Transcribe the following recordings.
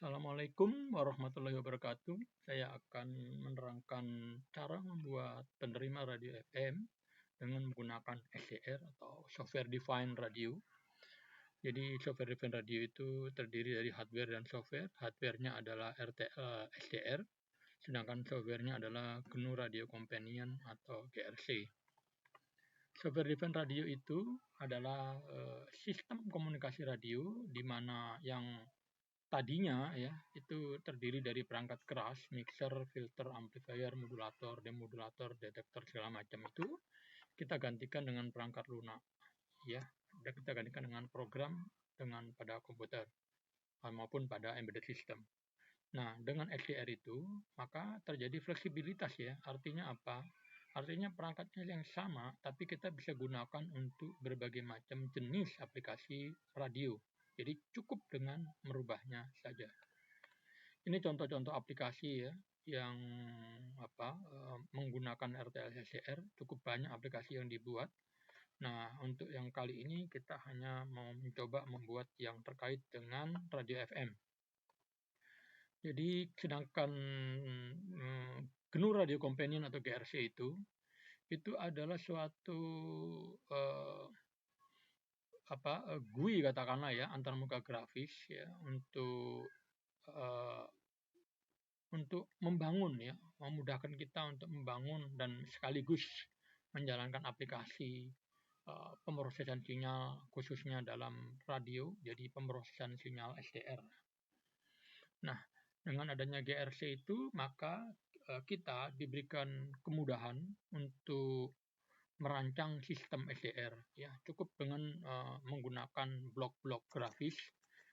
Assalamualaikum warahmatullahi wabarakatuh. Saya akan menerangkan cara membuat penerima radio FM dengan menggunakan SDR atau Software Defined Radio. Jadi Software Defined Radio itu terdiri dari hardware dan software. Hardware-nya adalah SDR, sedangkan software-nya adalah GNU Radio Companion atau GRC. Software Defined Radio itu adalah sistem komunikasi radio di mana yang tadinya ya itu terdiri dari perangkat keras, mixer, filter, amplifier, modulator, demodulator, detektor segala macam itu kita gantikan dengan perangkat lunak ya. Dan kita gantikan dengan program pada komputer maupun pada embedded system. Nah, dengan SDR itu maka terjadi fleksibilitas ya. Artinya apa? Artinya perangkatnya yang sama tapi kita bisa gunakan untuk berbagai macam jenis aplikasi radio. Jadi cukup dengan merubahnya saja. Ini contoh-contoh aplikasi ya yang menggunakan RTL SDR. Cukup banyak aplikasi yang dibuat. Nah, untuk yang kali ini kita hanya mau mencoba membuat yang terkait dengan radio FM. Jadi sedangkan GNU Radio Companion atau GRC itu adalah suatu GUI katakanlah ya, antarmuka grafis ya untuk membangun ya, memudahkan kita untuk membangun dan sekaligus menjalankan aplikasi pemrosesan sinyal khususnya dalam radio, jadi pemrosesan sinyal SDR. Nah, dengan adanya GRC itu maka kita diberikan kemudahan untuk merancang sistem SDR ya, cukup dengan menggunakan blok-blok grafis,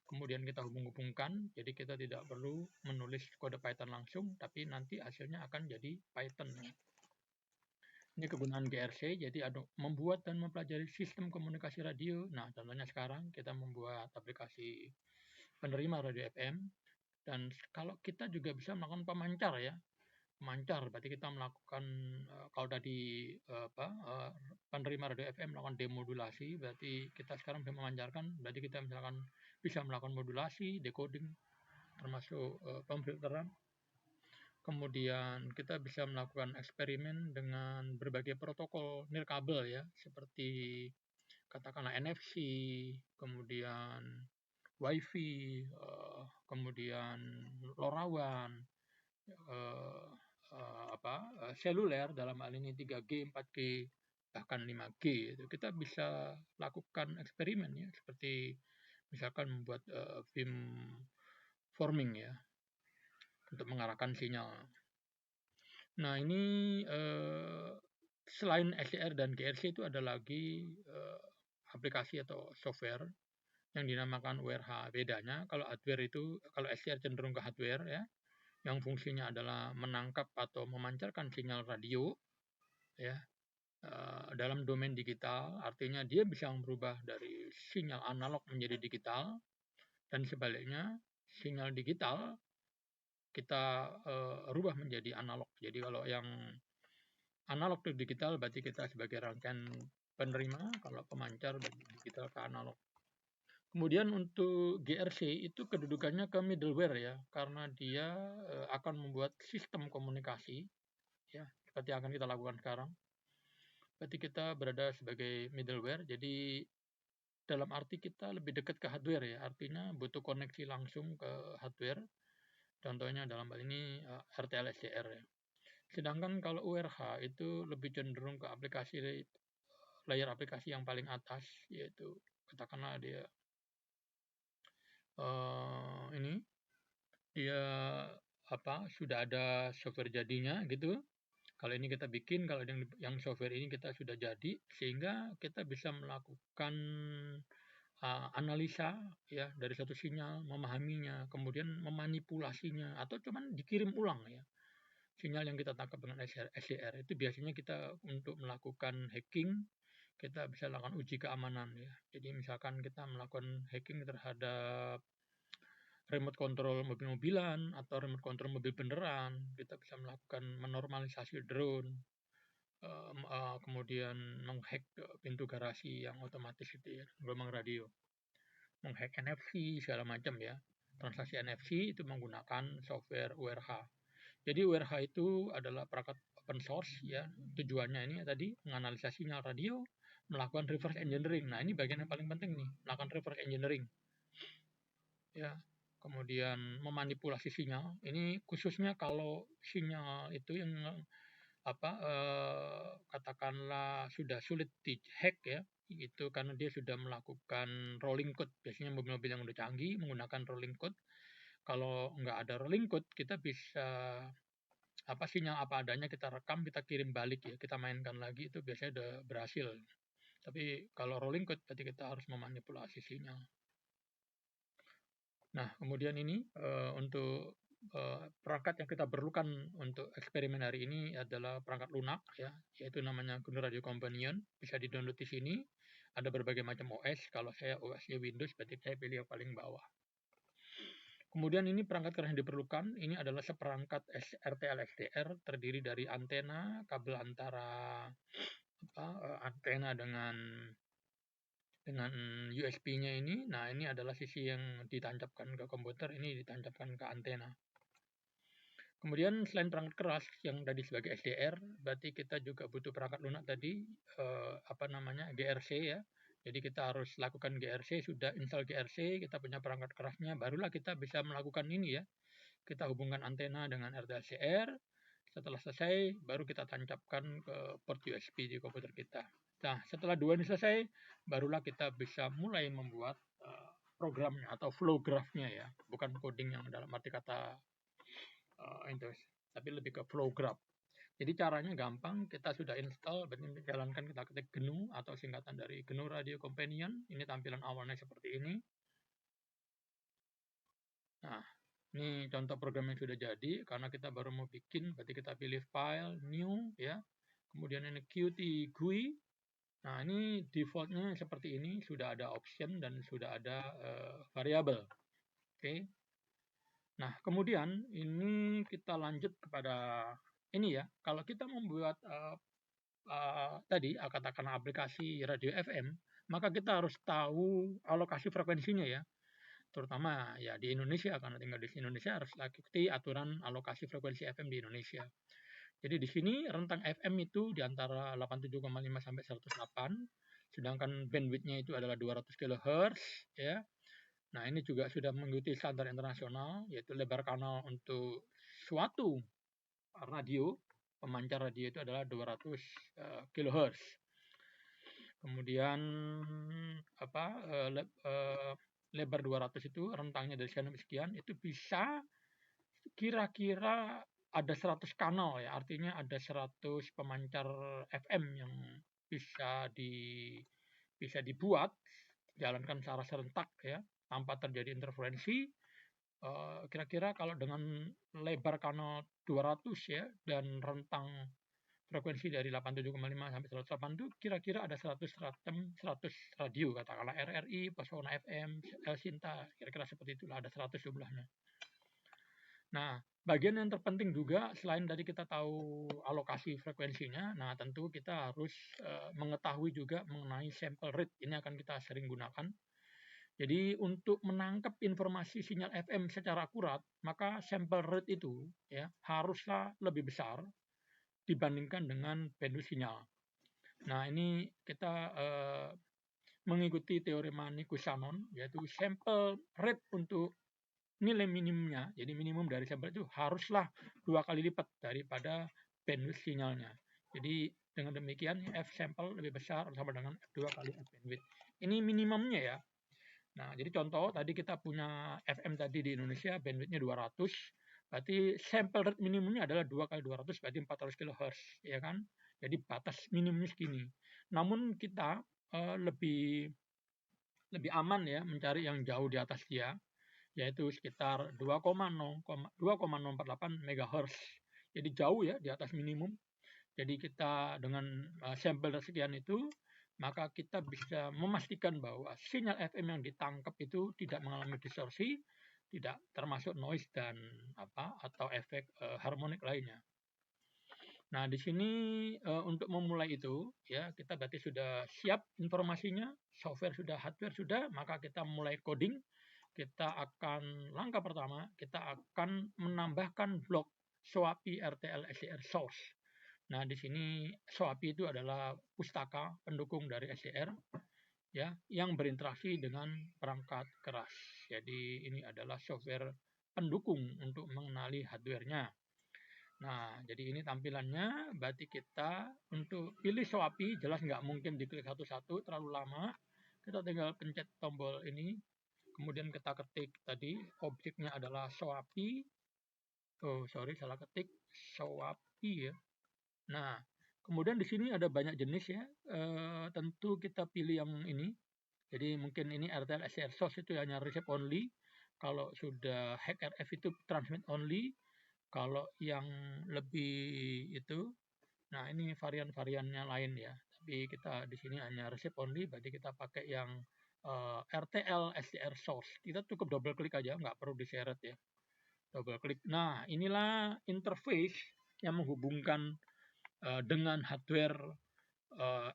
kemudian kita hubung-hubungkan, jadi kita tidak perlu menulis kode Python langsung, tapi nanti hasilnya akan jadi Python ya. Ini kegunaan GRC, jadi membuat dan mempelajari sistem komunikasi radio. Nah, contohnya sekarang kita membuat aplikasi penerima radio FM, dan kalau kita juga bisa melakukan pemancar ya. Pemancar berarti kita melakukan kalau tadi penerima radio FM melakukan demodulasi, berarti kita sekarang bisa memancarkan, berarti kita misalkan bisa melakukan modulasi, decoding, termasuk pemfilteran. Kemudian kita bisa melakukan eksperimen dengan berbagai protokol nirkabel ya, seperti katakanlah NFC, kemudian WiFi, kemudian LoRaWAN, seluler dalam hal ini 3G, 4G, bahkan 5G. Kita bisa lakukan eksperimen ya, seperti misalkan membuat beam forming ya, untuk mengarahkan sinyal. Nah, ini selain SDR dan GRC itu ada lagi aplikasi atau software yang dinamakan WRH. Bedanya kalau hardware itu, kalau SDR cenderung ke hardware ya, yang fungsinya adalah menangkap atau memancarkan sinyal radio ya dalam domain digital, artinya dia bisa merubah dari sinyal analog menjadi digital, dan sebaliknya sinyal digital kita rubah menjadi analog. Jadi kalau yang analog ke digital berarti kita sebagai rangkaian penerima, kalau pemancar berarti digital ke analog. Kemudian untuk GRC itu kedudukannya ke middleware ya, karena dia akan membuat sistem komunikasi ya, seperti yang akan kita lakukan sekarang. Berarti kita berada sebagai middleware, jadi dalam arti kita lebih dekat ke hardware ya, artinya butuh koneksi langsung ke hardware. Contohnya dalam hal ini RTL SDR ya. Sedangkan kalau URH itu lebih cenderung ke aplikasi, layer aplikasi yang paling atas, yaitu katakanlah dia sudah ada software jadinya gitu. Kalau ini kita bikin, kalau yang software ini kita sudah jadi, sehingga kita bisa melakukan analisa ya dari satu sinyal, memahaminya, kemudian memanipulasinya, atau cuman dikirim ulang ya. Sinyal yang kita tangkap dengan SDR itu biasanya kita untuk melakukan hacking, kita bisa lakukan uji keamanan ya. Jadi misalkan kita melakukan hacking terhadap remote control mobil-mobilan atau remote control mobil beneran, kita bisa melakukan menormalisasi drone, kemudian menghack pintu garasi yang otomatis itu ya, gelombang radio, menghack NFC segala macam ya. transaksi NFC itu menggunakan software URH. Jadi URH itu adalah perangkat open source ya. Tujuannya ini tadi menganalisa sinyal radio, melakukan reverse engineering. Nah, ini bagian yang paling penting nih, melakukan reverse engineering. Ya. Kemudian memanipulasi sinyal. Ini khususnya kalau sinyal itu yang katakanlah sudah sulit dihack ya, itu karena dia sudah melakukan rolling code. Biasanya mobil-mobil yang udah canggih menggunakan rolling code. Kalau nggak ada rolling code, kita bisa sinyal apa adanya kita rekam, kita kirim balik ya, kita mainkan lagi, itu biasanya udah berhasil. Tapi kalau rolling code berarti kita harus memanipulasi sinyal. Nah, kemudian ini untuk perangkat yang kita perlukan untuk eksperimen hari ini adalah perangkat lunak ya, yaitu namanya GNU Radio Companion. Bisa di-download di sini. Ada berbagai macam OS. Kalau saya OS-nya Windows, berarti saya pilih yang paling bawah. Kemudian ini perangkat yang diperlukan, ini adalah seperangkat RTL XDR terdiri dari antena, kabel antara antena dengan USB-nya ini. Nah, ini adalah sisi yang ditancapkan ke komputer, ini ditancapkan ke antena. Kemudian selain perangkat keras yang tadi sebagai SDR, berarti kita juga butuh perangkat lunak tadi, GRC ya. Jadi kita harus lakukan GRC, sudah install GRC, kita punya perangkat kerasnya, barulah kita bisa melakukan ini ya. Kita hubungkan antena dengan RTL-CR, setelah selesai, baru kita tancapkan ke port USB di komputer kita. Nah, setelah dua ini selesai, barulah kita bisa mulai membuat programnya atau flow graph-nya ya. Bukan coding yang dalam arti kata itu, tapi lebih ke flow graph. Jadi caranya gampang, kita sudah install, berarti jalankan, kita ketik GNU atau singkatan dari GNU Radio Companion. Ini tampilan awalnya seperti ini. Nah, ini contoh program yang sudah jadi, karena kita baru mau bikin, berarti kita pilih file, new, ya. Kemudian ini Qt GUI. Nah, ini defaultnya seperti ini, sudah ada option dan sudah ada variabel. Oke. Nah, kemudian ini kita lanjut kepada ini ya. Kalau kita membuat tadi katakan aplikasi radio FM, maka kita harus tahu alokasi frekuensinya ya. Terutama ya di Indonesia, karena tinggal di Indonesia harus ikuti aturan alokasi frekuensi FM di Indonesia. Jadi di sini rentang FM itu di antara 87,5 sampai 108, sedangkan bandwidth-nya itu adalah 200 kHz ya. Nah, ini juga sudah mengikuti standar internasional, yaitu lebar kanal untuk suatu radio, pemancar radio itu adalah 200 kHz. Kemudian lebar 200 itu rentangnya dari sekian sampai sekian, itu bisa kira-kira ada 100 kanal ya, artinya ada 100 pemancar FM yang bisa dibuat, jalankan secara serentak ya, tanpa terjadi interferensi. Kira-kira kalau dengan lebar kanal 200 ya, dan rentang frekuensi dari 87,5 sampai 108 itu kira-kira ada 100 radio, katakanlah RRI, Pesona FM, El Sinta, kira-kira seperti itulah, ada 100 jumlahnya. Nah, bagian yang terpenting juga selain dari kita tahu alokasi frekuensinya, nah tentu kita harus mengetahui juga mengenai sample rate. Ini akan kita sering gunakan. Jadi untuk menangkap informasi sinyal FM secara akurat, maka sample rate itu ya haruslah lebih besar dibandingkan dengan bandwidth sinyal. Nah, ini kita mengikuti teori Manning-Shannon, yaitu sample rate untuk nilai minimumnya, jadi minimum dari sampel itu haruslah 2 kali lipat daripada bandwidth sinyalnya. Jadi dengan demikian F sampel lebih besar sama dengan F2 kali F bandwidth. Ini minimumnya ya. Nah, jadi contoh tadi kita punya FM tadi di Indonesia bandwidthnya 200, berarti sample rate minimumnya adalah 2 kali 200 berarti 400 kHz, ya kan? Jadi batas minimumnya segini. Namun kita lebih aman ya mencari yang jauh di atas dia, yaitu sekitar 2,048 MHz. Jadi jauh ya di atas minimum. Jadi kita dengan sampel sekian itu, maka kita bisa memastikan bahwa sinyal FM yang ditangkap itu tidak mengalami distorsi, tidak termasuk noise dan atau efek harmonik lainnya. Nah, di sini untuk memulai itu ya, kita berarti sudah siap informasinya, software sudah, hardware sudah, maka kita mulai coding. langkah pertama, kita akan menambahkan blok SOAPI RTL SDR source. Nah, di sini SOAPI itu adalah pustaka pendukung dari SDR ya, yang berinteraksi dengan perangkat keras. Jadi ini adalah software pendukung untuk mengenali hardware-nya. Nah, jadi ini tampilannya. Berarti kita untuk pilih SOAPI, jelas nggak mungkin diklik satu-satu, terlalu lama. Kita tinggal pencet tombol ini, kemudian kita ketik tadi, objeknya adalah SOAPI. Oh, sorry, salah ketik, SOAPI ya. Nah, kemudian di sini ada banyak jenis ya. Tentu kita pilih yang ini. Jadi mungkin ini RTL SDR source itu hanya receive only. Kalau sudah hack RF itu transmit only. Kalau yang lebih itu, nah ini varian-variannya lain ya. Tapi kita di sini hanya receive only, berarti kita pakai yang RTL SDR source. Kita cukup double klik aja, nggak perlu diseret ya. Double klik. Nah, inilah interface yang menghubungkan dengan hardware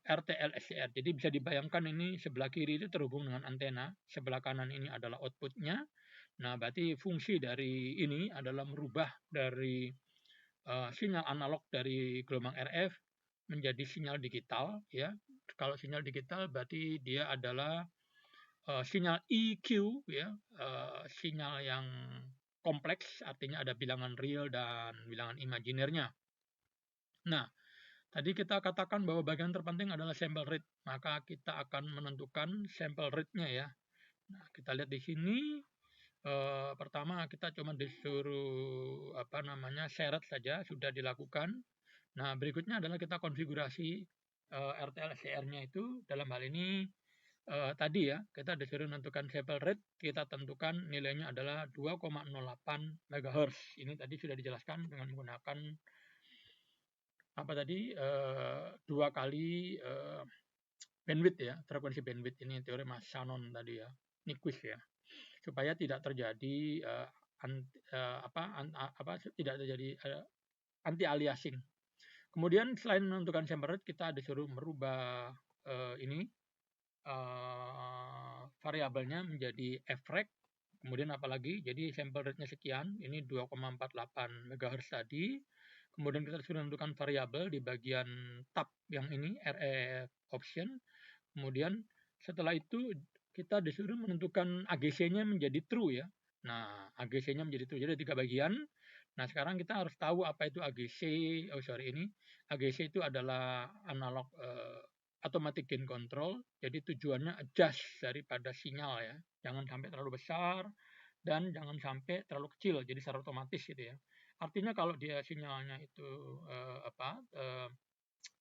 RTL SDR. Jadi bisa dibayangkan ini sebelah kiri itu terhubung dengan antena, sebelah kanan ini adalah outputnya. Nah, berarti fungsi dari ini adalah merubah dari sinyal analog dari gelombang RF menjadi sinyal digital ya. Kalau sinyal digital berarti dia adalah sinyal EQ ya, sinyal yang kompleks, artinya ada bilangan real dan bilangan imajinernya. Nah, tadi kita katakan bahwa bagian terpenting adalah sample rate, maka kita akan menentukan sample rate-nya ya. Nah, kita lihat di sini pertama kita cuma disuruh syarat saja sudah dilakukan. Nah, berikutnya adalah kita konfigurasi RTL SDR-nya itu dalam hal ini tadi ya, kita disuruh menentukan sample rate, kita tentukan nilainya adalah 2,08 MHz. Ini tadi sudah dijelaskan dengan menggunakan dua kali bandwidth ya, frekuensi bandwidth. Ini teori Mas Shannon tadi ya, Nyquist ya, supaya tidak terjadi tidak terjadi anti aliasing. Kemudian selain menentukan sample rate, kita disuruh merubah ini variabelnya menjadi frec. Kemudian apalagi, jadi sample rate-nya sekian, ini 2,48 MHz tadi. Kemudian kita disuruh menentukan variabel di bagian tab yang ini, RF option. Kemudian setelah itu kita disuruh menentukan AGC-nya menjadi true ya. Nah, AGC-nya menjadi true. Jadi 3 bagian. Nah, sekarang kita harus tahu apa itu AGC. AGC itu adalah analog automatic gain control. Jadi tujuannya adjust daripada sinyal ya. Jangan sampai terlalu besar dan jangan sampai terlalu kecil. Jadi secara otomatis gitu ya. Artinya kalau dia sinyalnya itu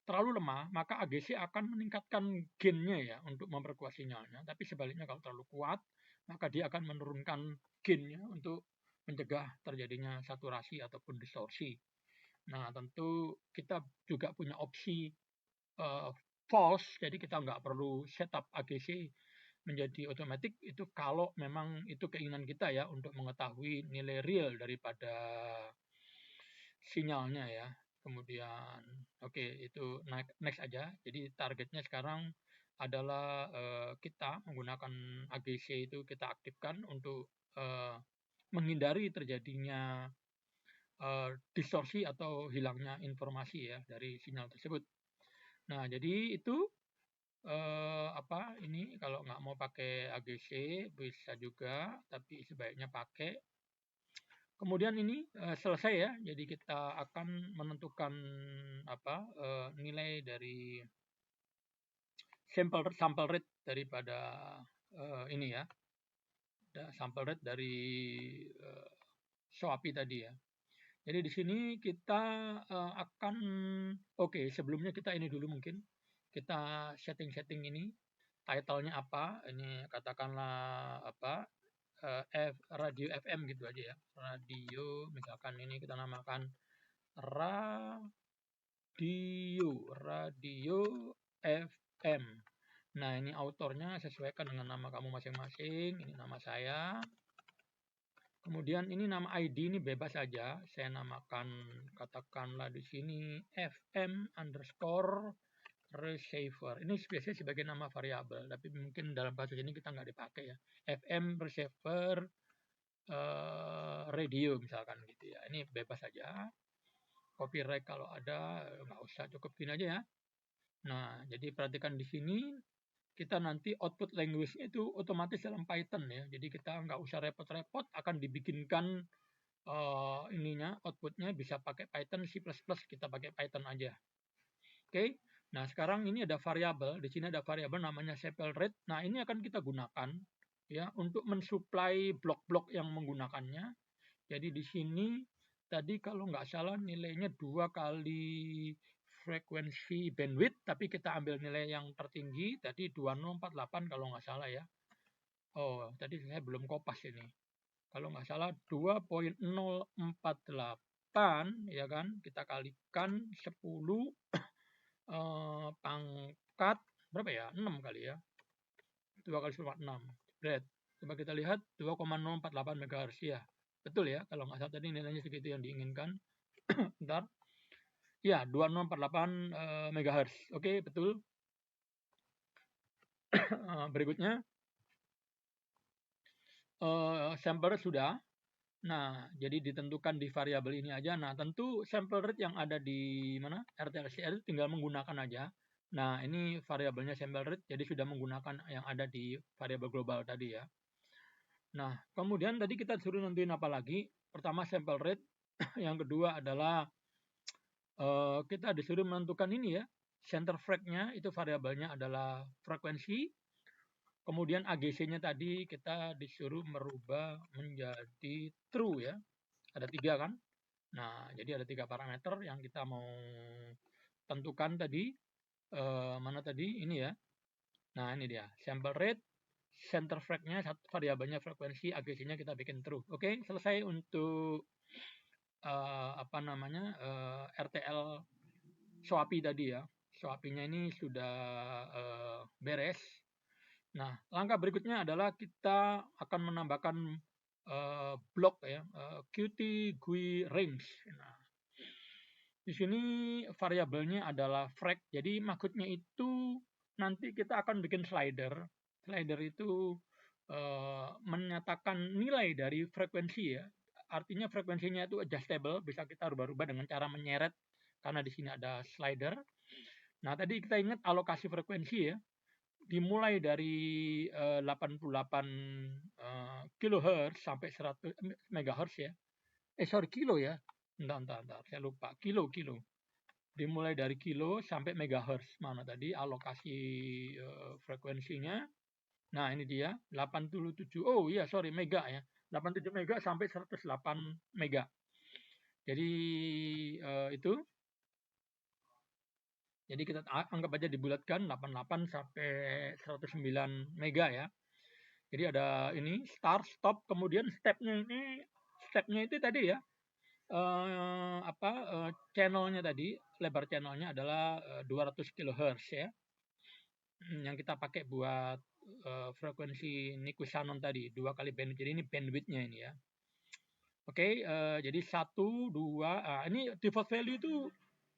terlalu lemah, maka AGC akan meningkatkan gain-nya ya untuk memperkuat sinyalnya. Tapi sebaliknya kalau terlalu kuat, maka dia akan menurunkan gain-nya untuk mencegah terjadinya saturasi ataupun distorsi. Nah, tentu kita juga punya opsi false, jadi kita nggak perlu setup AGC menjadi otomatis itu kalau memang itu keinginan kita ya untuk mengetahui nilai real daripada sinyalnya ya. Kemudian itu next aja. Jadi targetnya sekarang adalah kita menggunakan AGC itu kita aktifkan untuk menghindari terjadinya distorsi atau hilangnya informasi ya dari sinyal tersebut. Nah, jadi itu ini kalau nggak mau pakai AGC bisa juga, tapi sebaiknya pakai. Kemudian ini selesai ya, jadi kita akan menentukan nilai dari sample rate daripada ini ya, sample rate dari SOAPI tadi ya. Jadi di sini kita akan sebelumnya kita ini dulu mungkin kita setting ini title-nya apa, ini katakanlah radio FM gitu aja ya, radio, misalkan ini kita namakan radio FM. Nah, ini autornya sesuaikan dengan nama kamu masing-masing, ini nama saya. Kemudian ini nama ID ini bebas saja, saya namakan katakanlah di sini FM_, receiver. Ini biasanya sebagai nama variabel, tapi mungkin dalam kasus ini kita nggak dipakai ya. FM receiver radio misalkan gitu ya. Ini bebas saja. Copyright kalau ada nggak usah, cukup gini aja ya. Nah, jadi perhatikan di sini kita nanti output language-nya itu otomatis dalam Python ya. Jadi kita nggak usah repot-repot, akan dibikinkan ininya outputnya bisa pakai Python, C++, kita pakai Python aja. Oke. Nah, sekarang ini ada variabel, di sini ada variabel namanya sample rate. Nah, ini akan kita gunakan ya untuk mensuplai blok-blok yang menggunakannya. Jadi di sini tadi kalau nggak salah nilainya 2 kali frekuensi bandwidth, tapi kita ambil nilai yang tertinggi, tadi 2048 kalau nggak salah ya. Oh, tadi saya belum kopas ini. Kalau nggak salah 2.048 ya kan, kita kalikan 10 pangkat berapa ya? 6 kali ya. 2 kali 10 6. Berat. Coba kita lihat 2,048 MHz ya. Betul ya, kalau nggak salah tadi nilainya segitu yang diinginkan. Bentar. Ya, 2048 MHz. Oke, betul. Berikutnya sampler sudah. Nah, jadi ditentukan di variabel ini aja. Nah, tentu sample rate yang ada di mana? RTLCR tinggal menggunakan aja. Nah, ini variabelnya sample rate, jadi sudah menggunakan yang ada di variabel global tadi ya. Nah, kemudian tadi kita suruh nentuin apa lagi? Pertama sample rate, yang kedua adalah kita disuruh menentukan ini ya, center frag-nya itu variabelnya adalah frekuensi. Kemudian AGC-nya tadi kita disuruh merubah menjadi true ya. Ada 3 kan? Nah, jadi ada 3 parameter yang kita mau tentukan tadi. Mana tadi? Ini ya. Nah, ini dia. Sample rate, center frag-nya, variabelnya frekuensi, AGC-nya kita bikin true. Oke, selesai untuk RTL SOAPI tadi ya. SOAPI-nya ini sudah beres. Nah, langkah berikutnya adalah kita akan menambahkan blok ya, Qt GUI range. Nah, di sini variabelnya adalah frag. Jadi maksudnya itu nanti kita akan bikin slider. Slider itu menyatakan nilai dari frekuensi ya. Artinya frekuensinya itu adjustable, bisa kita rubah-rubah dengan cara menyeret karena di sini ada slider. Nah, tadi kita ingat alokasi frekuensi ya. Dimulai dari 88 kHz sampai 100 MHz ya. Kilo ya. Entar, saya lupa. Kilo. Dimulai dari kilo sampai megahertz. Mana tadi alokasi frekuensinya. Nah, ini dia 87. Oh iya, sorry, mega ya. 87 mega sampai 108 mega. Jadi itu. Jadi kita anggap aja dibulatkan 88 sampai 109 mega ya. Jadi ada ini start, stop, kemudian stepnya itu tadi ya. Channelnya tadi, lebar channelnya adalah 200 kHz ya. Yang kita pakai buat frekuensi Niku-Shannon tadi, 2 kali bandwidth. Jadi ini bandwidth-nya ini ya. Oke, jadi 1, 2, ini default value itu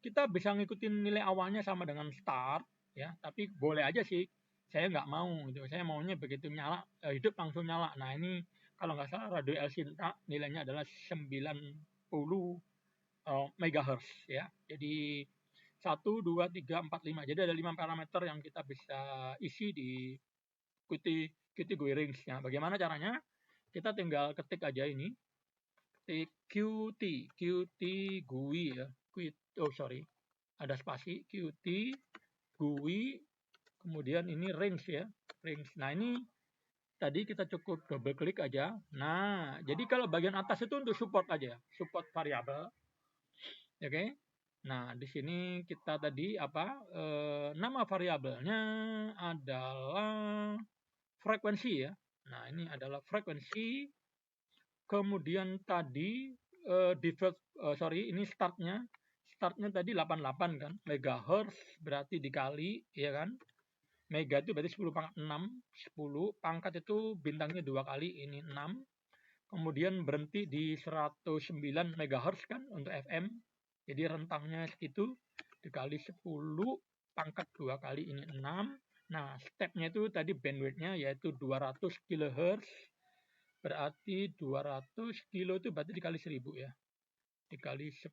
kita bisa ngikutin nilai awalnya sama dengan start ya, tapi boleh aja sih. Saya nggak mau gitu. Saya maunya begitu nyala hidup langsung nyala. Nah, ini kalau nggak salah radio Elsinta nilainya adalah 90 MHz ya. Jadi 1, 2, 3, 4, 5. Jadi ada 5 parameter yang kita bisa isi di Qt GUI range-nya. Bagaimana caranya? Kita tinggal ketik aja ini. Qt GUI ya. Ada spasi Qt GUI, kemudian ini range ya, range. Nah, ini tadi kita cukup double klik aja. Nah, jadi kalau bagian atas itu untuk support aja, support variabel. Oke. Nah, di sini kita tadi nama variabelnya adalah frekuensi ya. Nah, ini adalah frekuensi. Kemudian tadi ini startnya tadi 88 kan, megahertz berarti dikali ya kan, mega itu berarti 10 pangkat 6, 10 pangkat itu bintangnya 2 kali, ini 6, kemudian berhenti di 109 megahertz kan untuk FM, jadi rentangnya segitu dikali 10 pangkat 2 kali ini 6. Nah, stepnya itu tadi bandwidth-nya yaitu 200 kHz. Berarti 200 kilo itu berarti dikali 1000 ya. Dikali 10,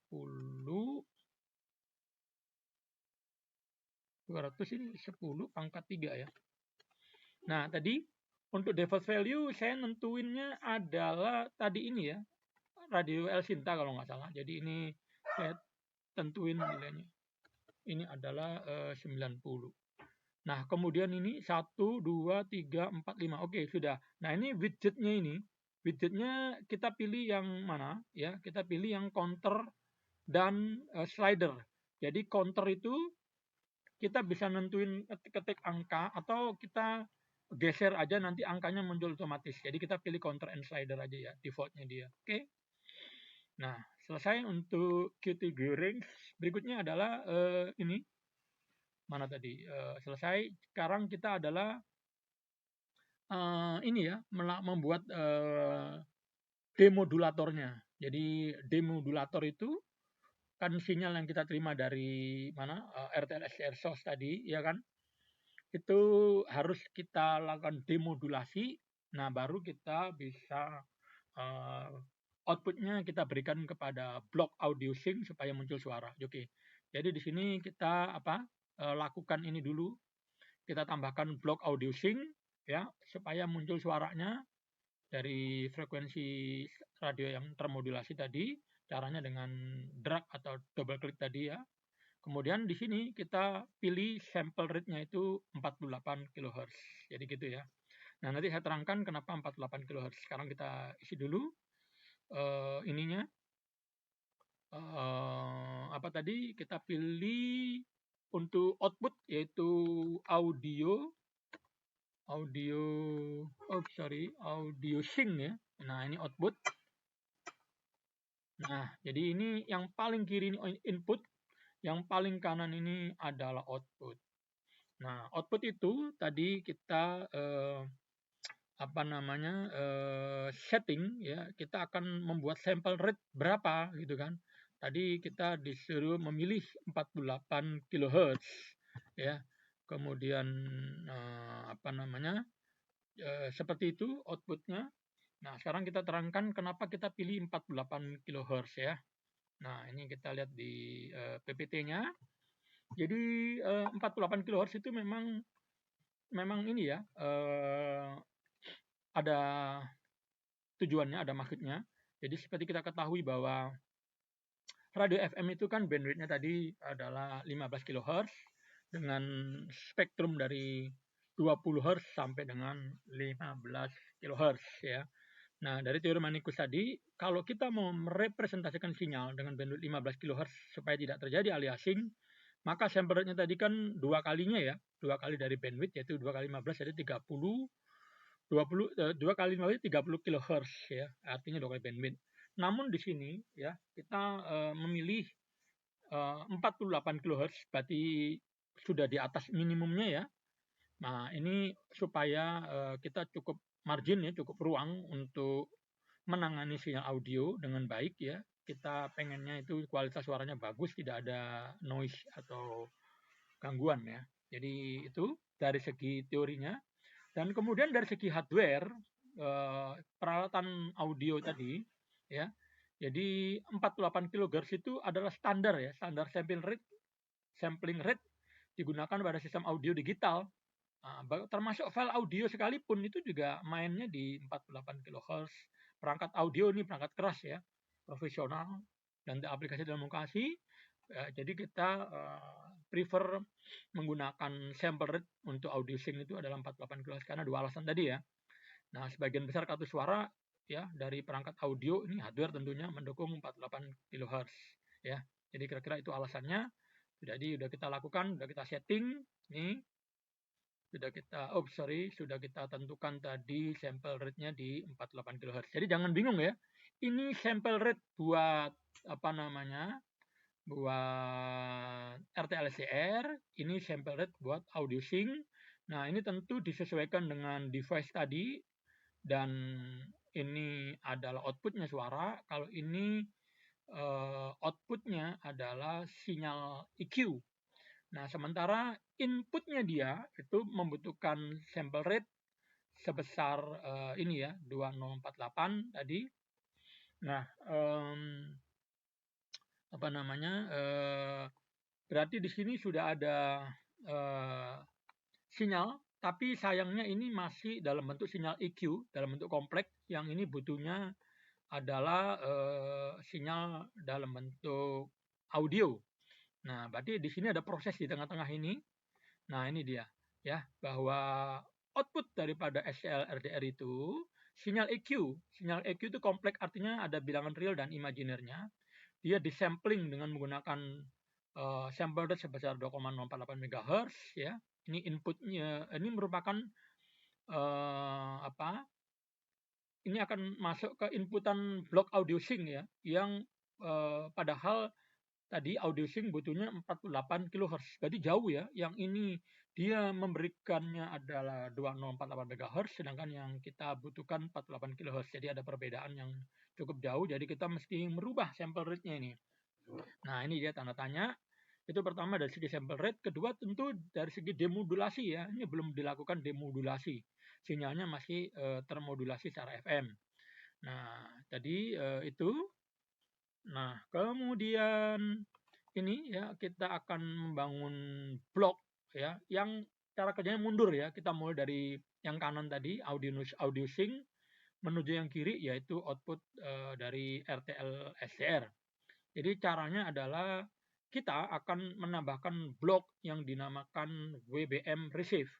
200 ini 10 pangkat 3 ya. Nah, tadi untuk default value saya nentuinnya adalah tadi ini ya, radio El Sinta kalau nggak salah. Jadi ini saya tentuin nilainya. Ini adalah 90. Nah, kemudian ini 1, 2, 3, 4, 5. Oke, sudah. Nah, ini widgetnya ini. Widgetnya kita pilih yang mana? Ya, kita pilih yang counter dan slider. Jadi counter itu kita bisa nentuin ketik angka atau kita geser aja nanti angkanya muncul otomatis. Jadi kita pilih counter and slider aja ya, defaultnya dia. Oke. Nah, selesai untuk QT range. Berikutnya adalah ini. Mana tadi? Selesai. Sekarang kita adalah ini ya, membuat demodulatornya. Jadi demodulator itu kan sinyal yang kita terima dari mana RTL source tadi, ya kan? Itu harus kita lakukan demodulasi. Nah, baru kita bisa outputnya kita berikan kepada blok audio sync supaya muncul suara. Oke. Jadi di sini kita lakukan ini dulu. Kita tambahkan blok audio sync ya supaya muncul suaranya dari frekuensi radio yang termodulasi tadi. Caranya dengan drag atau double klik tadi ya. Kemudian di sini kita pilih sample rate-nya itu 48 kHz. Jadi gitu ya. Nah, nanti saya terangkan kenapa 48 kHz. Sekarang kita isi dulu ininya. Apa tadi? Kita pilih untuk output yaitu audio sync ya. Nah, ini output. Nah, jadi ini yang paling kiri ini input, yang paling kanan ini adalah output. Nah, output itu tadi kita setting ya, kita akan membuat sample rate berapa gitu kan. Tadi kita disuruh memilih 48 kHz ya. Kemudian seperti itu outputnya. Nah, sekarang kita terangkan kenapa kita pilih 48 kHz ya. Nah, ini kita lihat di PPT-nya. Jadi 48 kHz itu memang ini ya, ada tujuannya, ada maksudnya. Jadi seperti kita ketahui bahwa radio FM itu kan bandwidth-nya tadi adalah 15 kHz dengan spektrum dari 20 Hz sampai dengan 15 kHz ya. Nah, dari teori Manikus tadi, kalau kita mau merepresentasikan sinyal dengan bandwidth 15 kHz supaya tidak terjadi aliasing, maka sample rate-nya tadi kan 2 kalinya ya, 2 kali dari bandwidth yaitu 2 kali 15 jadi 30, 2 kali 15 30 kHz ya, artinya 2 kali bandwidth. Namun di sini ya, kita memilih 48 kHz berarti sudah di atas minimumnya ya. Nah, ini supaya kita cukup margin ya, cukup ruang untuk menangani sinyal audio dengan baik ya. Kita pengennya itu kualitas suaranya bagus, tidak ada noise atau gangguan ya. Jadi itu dari segi teorinya. Dan kemudian dari segi hardware, peralatan audio tadi ya. Jadi 48 kHz itu adalah standar ya, standar sampling rate digunakan pada sistem audio digital. Nah, termasuk file audio sekalipun itu juga mainnya di 48 kHz. Perangkat audio ini perangkat keras ya, profesional dan aplikasi komunikasi. Jadi kita prefer menggunakan sample rate untuk audio sync itu adalah 48 kHz karena dua alasan tadi ya. Nah, sebagian besar kartu suara ya dari perangkat audio ini hardware tentunya mendukung 48 kHz ya. Jadi kira-kira itu alasannya. Jadi sudah kita lakukan, sudah kita setting nih. Sudah kita tentukan tadi sample rate-nya di 48 kHz. Jadi jangan bingung ya. Ini sample rate buat buat RTLCR, ini sample rate buat audio sync. Nah, ini tentu disesuaikan dengan device tadi dan ini adalah outputnya suara. Kalau ini outputnya adalah sinyal EQ. Nah, sementara inputnya dia itu membutuhkan sample rate sebesar ini ya 2048 tadi. Nah, apa namanya? Berarti di sini sudah ada sinyal, tapi sayangnya ini masih dalam bentuk sinyal EQ, dalam bentuk kompleks. Yang ini butuhnya adalah sinyal dalam bentuk audio. Nah, berarti di sini ada proses di tengah-tengah ini. Nah, ini dia ya, bahwa output daripada SCL-RDR itu sinyal EQ. Sinyal EQ itu kompleks, artinya ada bilangan real dan imaginernya. Dia disampling dengan menggunakan sample rate sebesar 2,048 MHz ya. Ini inputnya, ini merupakan apa? Ini akan masuk ke inputan blok audio sync ya, yang padahal tadi audio sync butuhnya 48 kHz. Berarti jauh ya. Yang ini dia memberikannya adalah 2048 MHz, sedangkan yang kita butuhkan 48 kHz. Jadi ada perbedaan yang cukup jauh. Jadi kita mesti merubah sample rate-nya ini. Nah, ini dia tanda tanya. Itu pertama dari segi sample rate. Kedua tentu dari segi demodulasi ya. Ini belum dilakukan demodulasi. Sinyalnya masih termodulasi secara FM. Nah, tadi itu. Nah, kemudian ini ya kita akan membangun blok ya yang cara kerjanya mundur ya. Kita mulai dari yang kanan tadi audio sync menuju yang kiri yaitu output dari RTL SCR. Jadi caranya adalah kita akan menambahkan blok yang dinamakan WBM receive.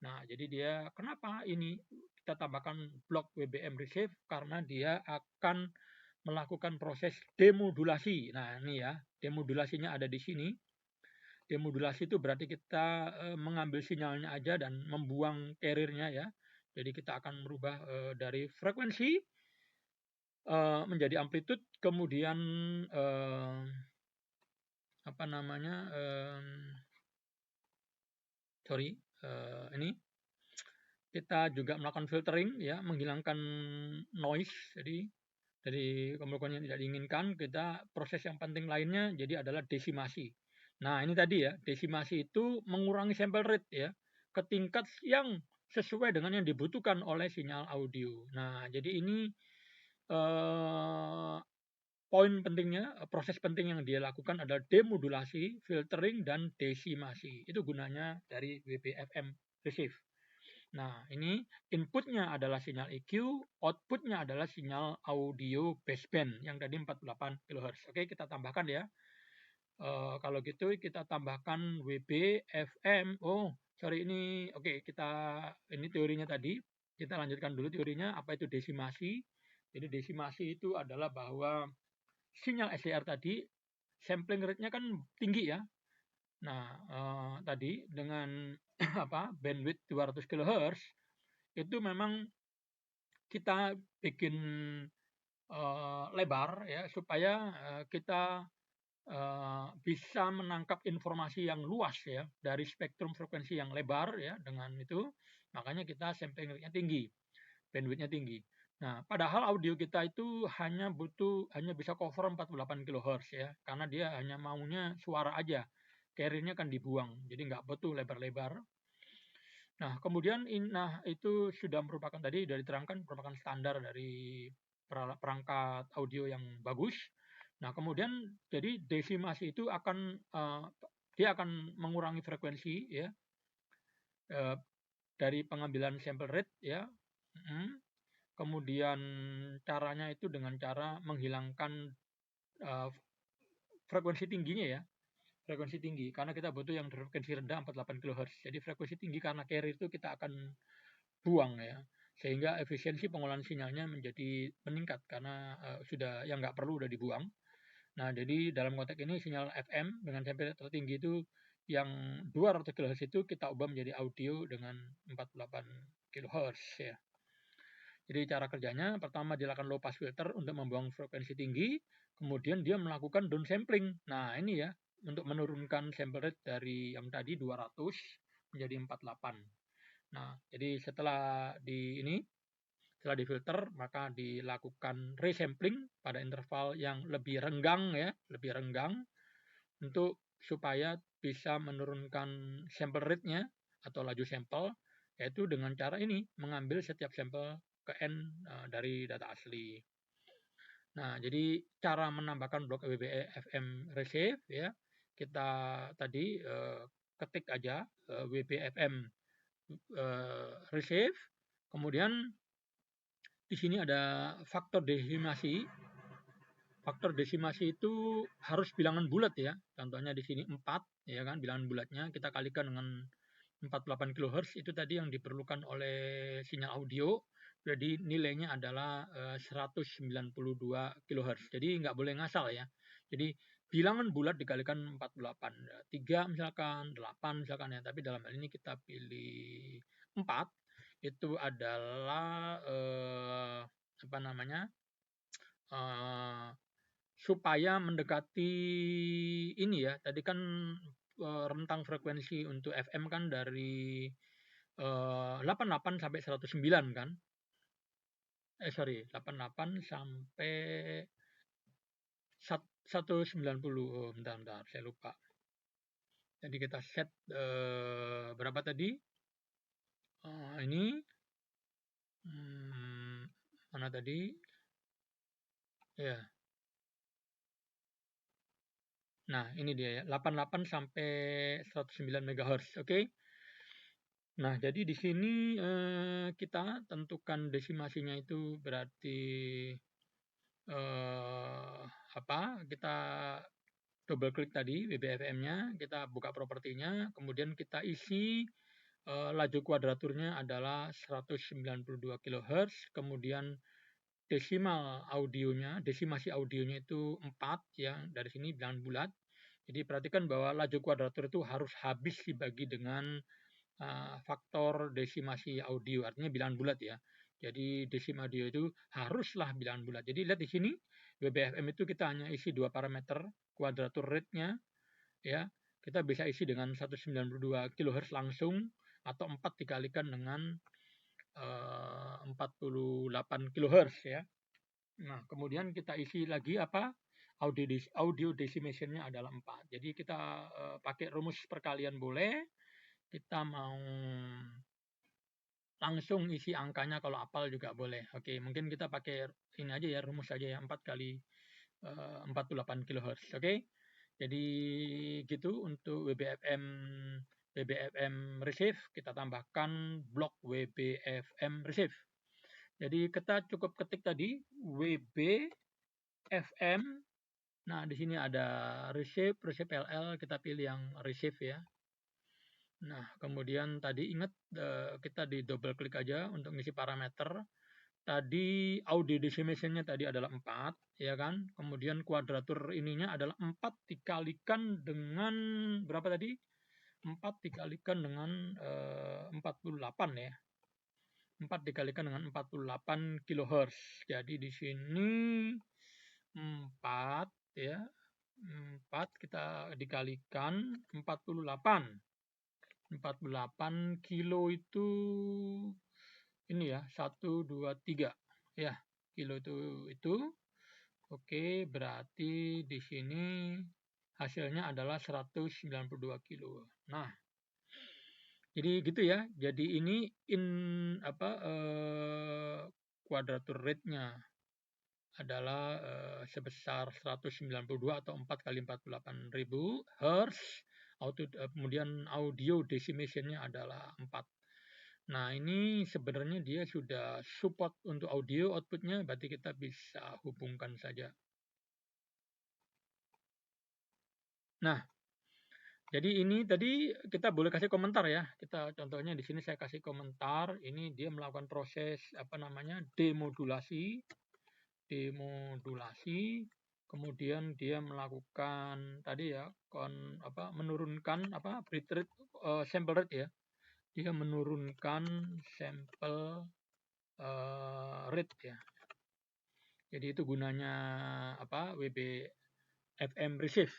Nah, jadi dia kenapa ini kita tambahkan blok WBM receive? Karena dia akan melakukan proses demodulasi. Nah, ini ya, demodulasinya ada di sini. Demodulasi itu berarti kita mengambil sinyalnya aja dan membuang carrier-nya ya. Jadi kita akan merubah dari frekuensi menjadi amplitude, kemudian apa namanya? Ini kita juga melakukan filtering ya, menghilangkan noise. Jadi dari kemudian yang tidak diinginkan, kita proses yang penting lainnya jadi adalah desimasi. Nah, ini tadi ya, desimasi itu mengurangi sample rate ya ke tingkat yang sesuai dengan yang dibutuhkan oleh sinyal audio. Nah, jadi ini poin pentingnya, proses penting yang dia lakukan adalah demodulasi, filtering, dan desimasi. Itu gunanya dari WBFM receive. Nah, ini inputnya adalah sinyal EQ, outputnya adalah sinyal audio baseband yang tadi 48 kHz. Oke, kita tambahkan ya. Kalau gitu kita tambahkan WBFM. Oh, sorry ini. Oke, ini teorinya tadi. Kita lanjutkan dulu teorinya. Apa itu desimasi? Jadi desimasi itu adalah bahwa sinyal SCR tadi sampling rate-nya kan tinggi ya. Nah, tadi dengan bandwidth 200 kHz itu memang kita bikin lebar ya supaya kita bisa menangkap informasi yang luas ya dari spektrum frekuensi yang lebar ya. Dengan itu makanya kita sampling rate-nya tinggi, bandwidth-nya tinggi. Nah, padahal audio kita itu hanya bisa cover 48 kHz ya, karena dia hanya maunya suara aja. Carrier-nya kan dibuang, jadi nggak butuh lebar-lebar. Nah, kemudian itu sudah merupakan tadi dari diterangkan merupakan standar dari perangkat audio yang bagus. Nah, kemudian jadi desimasi itu dia akan mengurangi frekuensi ya dari pengambilan sample rate ya. Kemudian caranya itu dengan cara menghilangkan frekuensi tingginya ya. Frekuensi tinggi karena kita butuh yang frekuensi rendah 48 kHz. Jadi frekuensi tinggi karena carrier itu kita akan buang ya. Sehingga efisiensi pengolahan sinyalnya menjadi meningkat karena sudah yang nggak perlu udah dibuang. Nah, jadi dalam konteks ini sinyal FM dengan sample tertinggi itu yang 200 kHz itu kita ubah menjadi audio dengan 48 kHz ya. Jadi cara kerjanya pertama dilakukan low pass filter untuk membuang frekuensi tinggi, kemudian dia melakukan down sampling. Nah, ini ya untuk menurunkan sample rate dari yang tadi 200 menjadi 48. Nah, jadi setelah difilter maka dilakukan resampling pada interval yang lebih renggang ya, lebih renggang untuk supaya bisa menurunkan sampel rate-nya atau laju sampel, yaitu dengan cara ini, mengambil setiap sampel ke N dari data asli. Nah, jadi cara menambahkan blok WBFM receive ya, kita tadi ketik aja WBFM receive, kemudian di sini ada faktor desimasi. Faktor desimasi itu harus bilangan bulat ya. Contohnya di sini 4 ya kan, bilangan bulatnya kita kalikan dengan 48 kHz itu tadi yang diperlukan oleh sinyal audio. Jadi nilainya adalah 192 kHz. Jadi nggak boleh ngasal ya. Jadi bilangan bulat dikalikan 48. 3 misalkan, 8 misalkan ya. Tapi dalam hal ini kita pilih 4. Itu adalah apa namanya? Supaya mendekati ini ya, tadi kan rentang frekuensi untuk FM kan dari 88 sampai 109 kan. Sorry, 88 sampai 190. Oh, bentar, saya lupa. Jadi kita set berapa tadi? Ini mana tadi? Ya. Nah, ini dia ya, 88 sampai 109 MHz, oke? Nah, jadi di sini kita tentukan desimasinya itu berarti kita double klik tadi WBFM-nya, kita buka propertinya, kemudian kita isi laju kuadraturnya adalah 192 kHz, kemudian desimasi audionya itu 4 ya, dari sini bilangan bulat. Jadi perhatikan bahwa laju kuadratur itu harus habis dibagi dengan faktor desimasi audio, artinya bilangan bulat ya. Jadi desim audio itu haruslah bilangan bulat. Jadi lihat di sini WBFM itu kita hanya isi 2 parameter, kuadratur rate-nya ya. Kita bisa isi dengan 192 kHz langsung atau 4 dikalikan dengan 48 kHz ya. Nah, kemudian kita isi lagi apa? Audio decimation-nya adalah 4. Jadi kita pakai rumus perkalian boleh. Kita mau langsung isi angkanya kalau apal juga boleh. Oke, mungkin kita pakai ini aja ya, rumus aja ya, 4 kali 48 kHz. Oke. Jadi gitu untuk WBFM receive, kita tambahkan blok WBFM receive. Jadi kita cukup ketik tadi WBFM. Nah, di sini ada receive LL, kita pilih yang receive ya. Nah, kemudian tadi ingat kita di double klik aja untuk ngisi parameter. Tadi audio decimation-nya tadi adalah 4, ya kan? Kemudian kuadratur ininya adalah 4 dikalikan dengan berapa tadi? 4 dikalikan dengan 48 ya. 4 dikalikan dengan 48 kHz. Jadi di sini 4 ya. 4 kita dikalikan 48. 48 kilo itu ini ya, 1 2 3 ya, kilo itu. Oke, berarti di sini hasilnya adalah 192 kilo. Nah, jadi gitu ya. Jadi ini kuadratur rate-nya adalah sebesar 192 atau 4 kali 48.000 Hz. Kemudian audio decimation-nya adalah 4. Nah, ini sebenarnya dia sudah support untuk audio outputnya, berarti kita bisa hubungkan saja. Nah, jadi ini tadi kita boleh kasih komentar ya. Kita contohnya di sini saya kasih komentar. Ini dia melakukan proses demodulasi. Kemudian dia melakukan tadi ya menurunkan bit rate, sample rate ya. Dia menurunkan sampel rate ya. Jadi itu gunanya WBFM receive.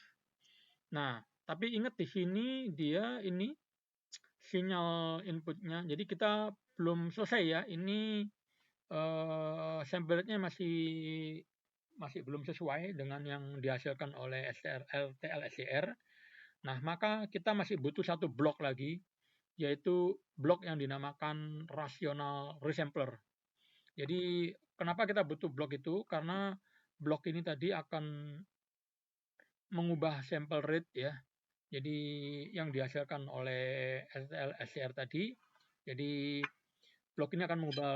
Nah, tapi ingat di sini dia ini sinyal inputnya. Jadi kita belum selesai ya. Ini sample rate-nya masih belum sesuai dengan yang dihasilkan oleh TLSCR. Nah, maka kita masih butuh satu blok lagi, yaitu blok yang dinamakan rational resampler. Jadi kenapa kita butuh blok itu? Karena blok ini tadi akan mengubah sample rate ya. Jadi yang dihasilkan oleh STL-SCR tadi. Jadi blok ini akan mengubah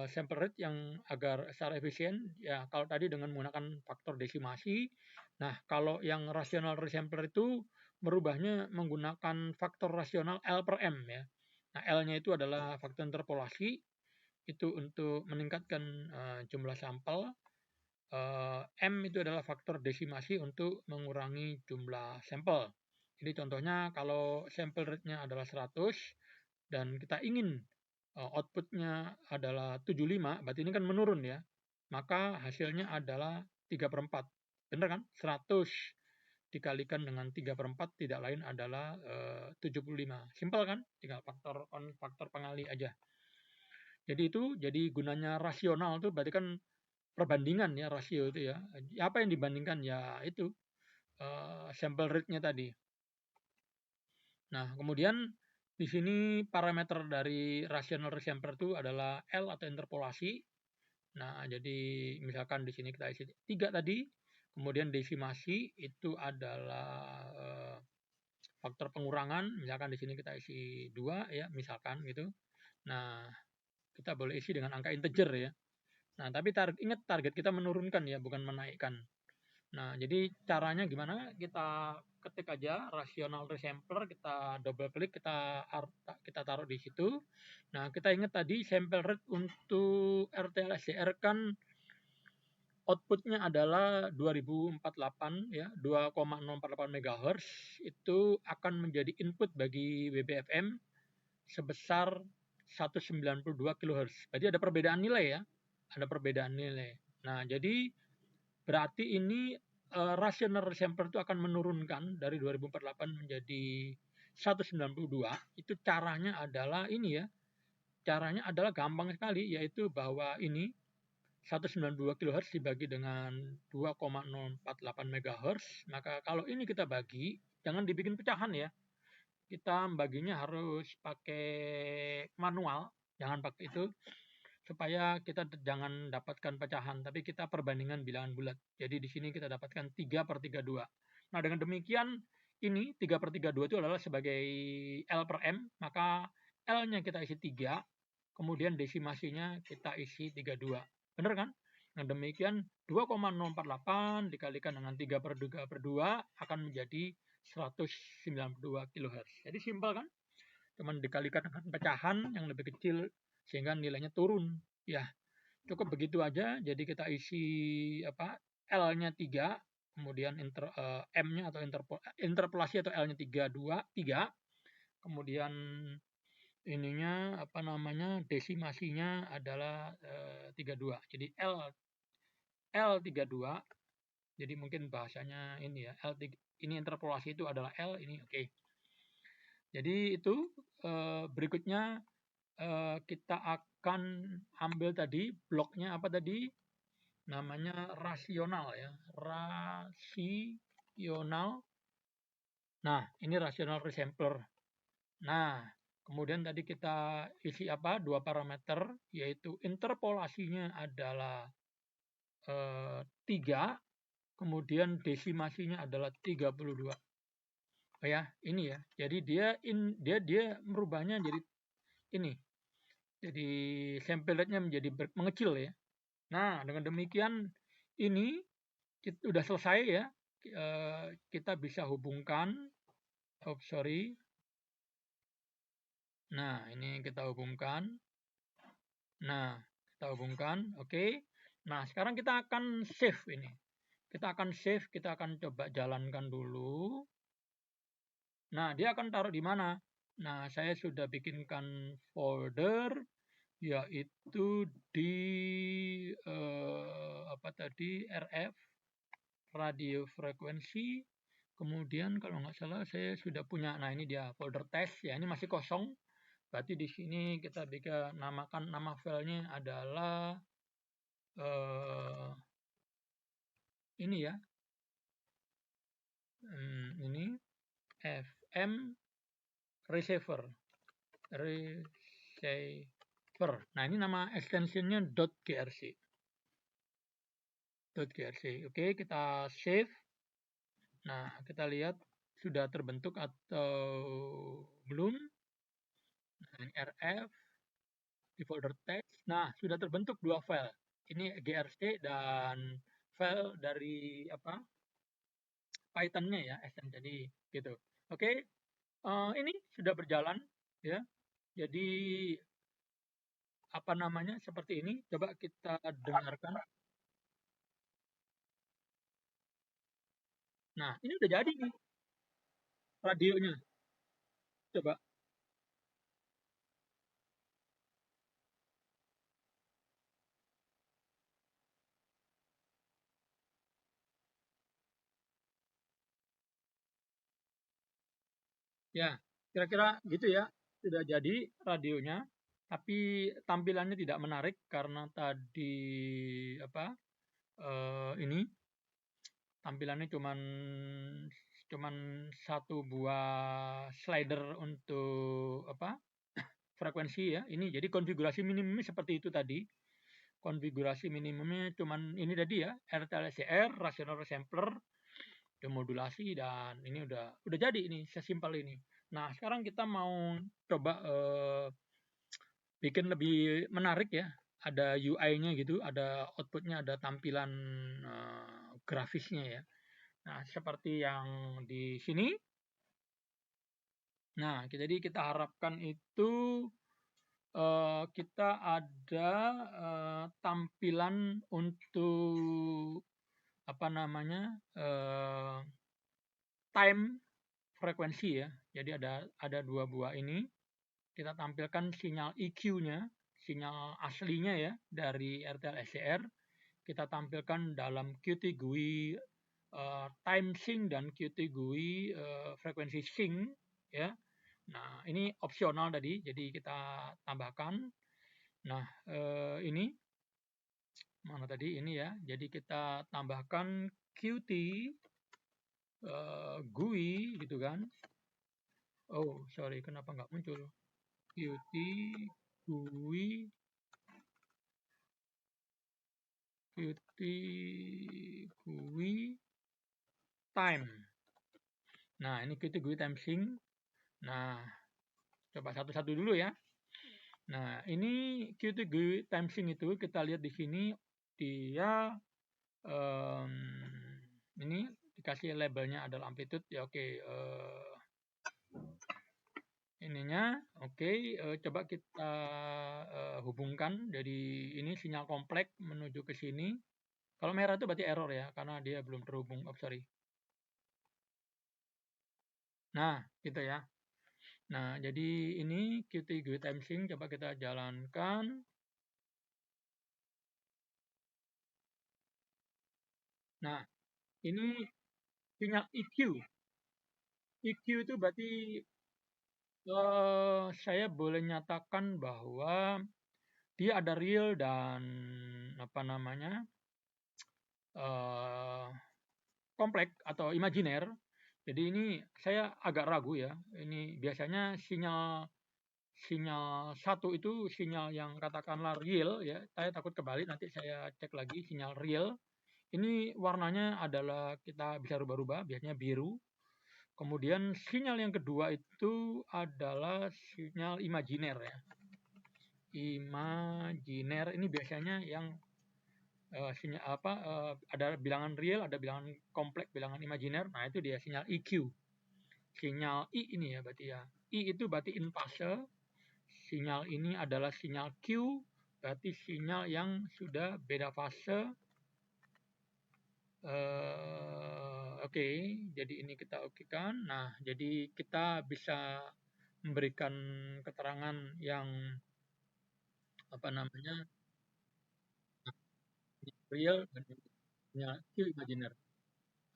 sample rate yang agar secara efisien ya, kalau tadi dengan menggunakan faktor desimasi. Nah, kalau yang rational resampler itu merubahnya menggunakan faktor rasional L per M ya. Nah, L-nya itu adalah faktor interpolasi itu untuk meningkatkan jumlah sampel. M itu adalah faktor desimasi untuk mengurangi jumlah sampel. Jadi contohnya kalau sampel rate-nya adalah 100 dan kita ingin outputnya adalah 75, berarti ini kan menurun ya. Maka hasilnya adalah 3/4. Benar kan? 100 dikalikan dengan 3/4 tidak lain adalah 75. Simpel kan? Tinggal faktor pengali aja. Jadi gunanya rasional itu berarti kan perbandingan ya, rasio itu ya. Apa yang dibandingkan ya itu sample rate-nya tadi. Nah, kemudian di sini parameter dari rational resampler itu adalah L atau interpolasi. Nah, jadi misalkan di sini kita isi 3 tadi, kemudian desimasi itu adalah faktor pengurangan, misalkan di sini kita isi 2 ya, misalkan gitu. Nah, kita boleh isi dengan angka integer ya. Nah, tapi ingat target kita menurunkan ya, bukan menaikkan. Nah, jadi caranya gimana? Kita ketik aja rational resampler, kita double klik, kita taruh di situ. Nah, kita ingat tadi sample rate untuk RTL-SCR kan outputnya adalah 2048 ya, 2,048 MHz. Itu akan menjadi input bagi WBFM sebesar 192 kHz. Berarti ada perbedaan nilai ya. Ada perbedaan nilai. Nah, jadi berarti ini rational resampler itu akan menurunkan dari 2048 menjadi 192. Itu caranya adalah ini ya. Caranya adalah gampang sekali, yaitu bahwa ini 192 kHz dibagi dengan 2,048 MHz. Maka kalau ini kita bagi, jangan dibikin pecahan ya. Kita baginya harus pakai manual, jangan pakai itu, supaya kita jangan dapatkan pecahan, tapi kita perbandingan bilangan bulat. Jadi di sini kita dapatkan 3/32. Nah, dengan demikian ini 3/32 itu adalah sebagai L per M, maka L-nya kita isi 3, kemudian desimasinya kita isi 32. Benar kan? Nah, demikian 2,048 dikalikan dengan 3/2 akan menjadi 192 kHz. Jadi simpel kan? Cuman dikalikan dengan pecahan yang lebih kecil sehingga nilainya turun. Ya, cukup begitu aja. Jadi kita isi apa? L-nya 3, kemudian M-nya atau interpolasi atau L-nya 3, kemudian ininya apa namanya? Desimasinya adalah 32. Jadi L32. Jadi mungkin bahasanya ini ya, ini interpolasi itu adalah L, ini oke. Jadi itu berikutnya kita akan ambil tadi bloknya apa tadi? Namanya rasional ya. Rasional. Nah, ini rasional resampler. Nah, kemudian tadi kita isi apa? 2 parameter, yaitu interpolasinya adalah 3, kemudian desimasinya adalah 32. Oh ya, ini ya. Jadi dia merubahnya jadi ini. Jadi sample rate-nya menjadi mengecil ya. Nah, dengan demikian ini sudah selesai ya. Kita bisa hubungkan. Sorry. Nah, ini kita hubungkan. Nah, kita hubungkan. Oke. Nah, sekarang kita akan save ini. Kita akan save, kita akan coba jalankan dulu. Nah, dia akan taruh di mana? Nah, saya sudah bikinkan folder, yaitu di apa tadi, RF, radio frekuensi. Kemudian kalau nggak salah saya sudah punya, nah ini dia folder test ya, ini masih kosong. Berarti di sini kita bisa namakan, nama filenya adalah ini ya, ini FM receiver. Nah, ini nama extensionnya .grc. Oke, kita save. Nah, kita lihat sudah terbentuk atau belum. Nah, rf di folder text. Nah, sudah terbentuk dua file. Ini grc dan file dari Python-nya ya, SM jadi gitu. Oke, ini sudah berjalan ya. Jadi seperti ini. Coba kita dengarkan. Nah, ini udah jadi nih radionya. Coba. Ya, kira-kira gitu ya. Sudah jadi radionya, tapi tampilannya tidak menarik karena tadi ini tampilannya cuman satu buah slider untuk frekuensi ya. Ini jadi konfigurasi minimumnya seperti itu tadi. Konfigurasi minimumnya cuman ini tadi ya, RTLCR, rational sampler, demodulasi, dan ini udah jadi ini, sesimpel ini. Nah, sekarang kita mau coba bikin lebih menarik ya. Ada UI-nya gitu, ada outputnya, ada tampilan grafisnya ya. Nah, seperti yang di sini. Nah, jadi kita harapkan itu kita ada tampilan untuk time frekuensi ya. Jadi ada dua buah ini. Kita tampilkan sinyal EQ-nya, sinyal aslinya ya dari RTL-SCR. Kita tampilkan dalam Qt GUI time sync dan Qt GUI frekuensi sync ya. Nah, ini opsional tadi, jadi kita tambahkan. Nah, ini mana tadi ini ya. Jadi kita tambahkan Qt GUI gitu kan. Oh, sorry, kenapa nggak muncul? Qt GUI time. Nah, ini Qt GUI time sync. Nah, coba satu-satu dulu ya. Nah, ini Qt GUI time sync itu kita lihat di sini dia ini dikasih labelnya adalah amplitude ya. Oke, ininya oke. Coba kita hubungkan dari ini sinyal kompleks menuju ke sini. Kalau merah itu berarti error ya, karena dia belum terhubung. Oh, sorry. Nah, gitu ya. Nah, jadi ini Qt GUI time sync coba kita jalankan. Nah, ini sinyal EQ. EQ itu berarti saya boleh nyatakan bahwa dia ada real dan kompleks atau imajiner. Jadi ini saya agak ragu ya. Ini biasanya sinyal satu itu sinyal yang katakanlah real ya. Saya takut kebalik, nanti saya cek lagi sinyal real. Ini warnanya adalah kita bisa rubah-rubah, biasanya biru. Kemudian sinyal yang kedua itu adalah sinyal imajiner ya. Imajiner ini biasanya yang ada bilangan real, ada bilangan kompleks, bilangan imajiner. Nah, itu dia sinyal EQ. Sinyal I ini ya berarti ya. I itu berarti in fase. Sinyal ini adalah sinyal Q, berarti sinyal yang sudah beda fase. Oke, jadi ini kita okekan. Nah, jadi kita bisa memberikan keterangan yang real dan sinyal Q imajiner.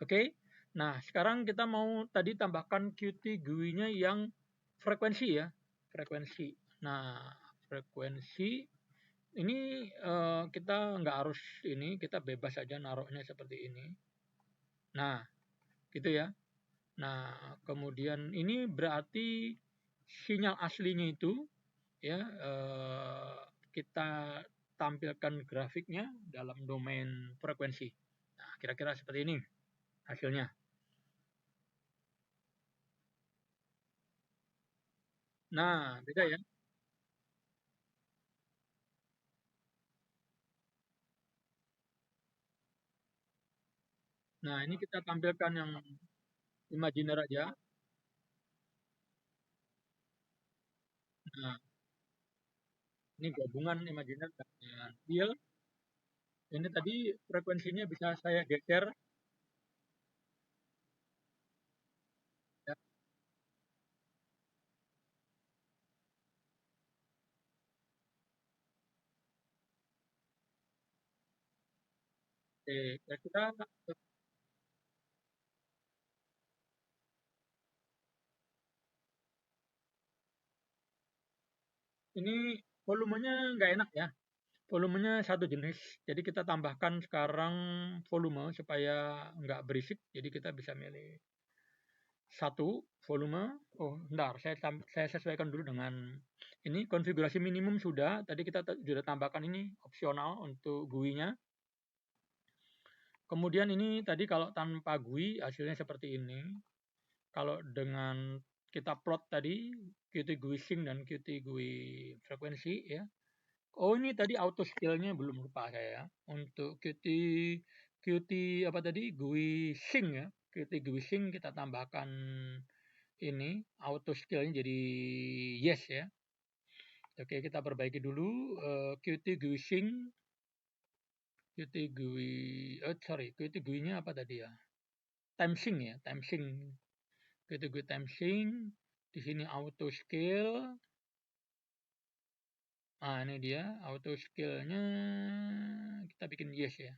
Oke. Nah, sekarang kita mau tadi tambahkan Qt GUI-nya yang frekuensi ya. Frekuensi. Nah, frekuensi ini kita nggak harus ini, kita bebas saja naruhnya seperti ini. Nah, gitu ya. Nah, kemudian ini berarti sinyal aslinya itu ya kita tampilkan grafiknya dalam domain frekuensi. Nah, kira-kira seperti ini hasilnya. Nah, beda ya. Nah, ini kita tampilkan yang imajiner aja. Nah, ini gabungan imajiner dengan real. Ini tadi frekuensinya bisa saya geser. Ya. Oke, kira-kira ini volumenya nggak enak ya. Volumenya satu jenis. Jadi kita tambahkan sekarang volume supaya nggak berisik. Jadi kita bisa milih satu volume. Oh, bentar, saya sesuaikan dulu dengan ini konfigurasi minimum sudah. Tadi kita sudah tambahkan ini opsional untuk GUI-nya. Kemudian ini tadi kalau tanpa GUI hasilnya seperti ini. Kalau dengan kita plot tadi Qt GUI sync dan Qt GUI frekuensi ya. Oh, ini tadi auto scale-nya belum lupa saya. Untuk Qt apa tadi? GUI sync ya. Qt GUI sync kita tambahkan ini auto scale-nya jadi yes ya. Oke, kita perbaiki dulu Qt GUI sync, Qt GUI sorry, Qt GUI-nya apa tadi ya? Time sync ya, time sync. Qt GUI time sync. Di sini auto scale. Nah, ini dia auto scale-nya kita bikin yes ya.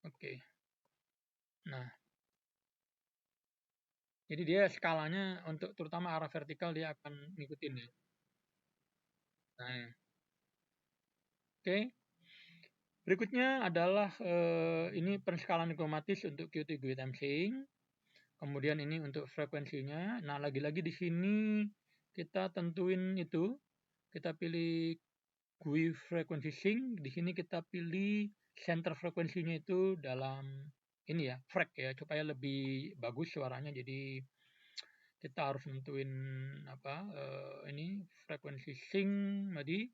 Oke. Nah, jadi dia skalanya untuk terutama arah vertikal dia akan ngikutin ya. Nah, oke. Berikutnya adalah ini penskalan otomatis untuk Qt GUI Timesync. Kemudian ini untuk frekuensinya. Nah, lagi-lagi di sini kita tentuin itu. Kita pilih GUI frekuensi sync. Di sini kita pilih center frekuensinya itu dalam ini ya, frek ya, supaya lebih bagus suaranya. Jadi kita harus nentuin apa ini frekuensi sync tadi.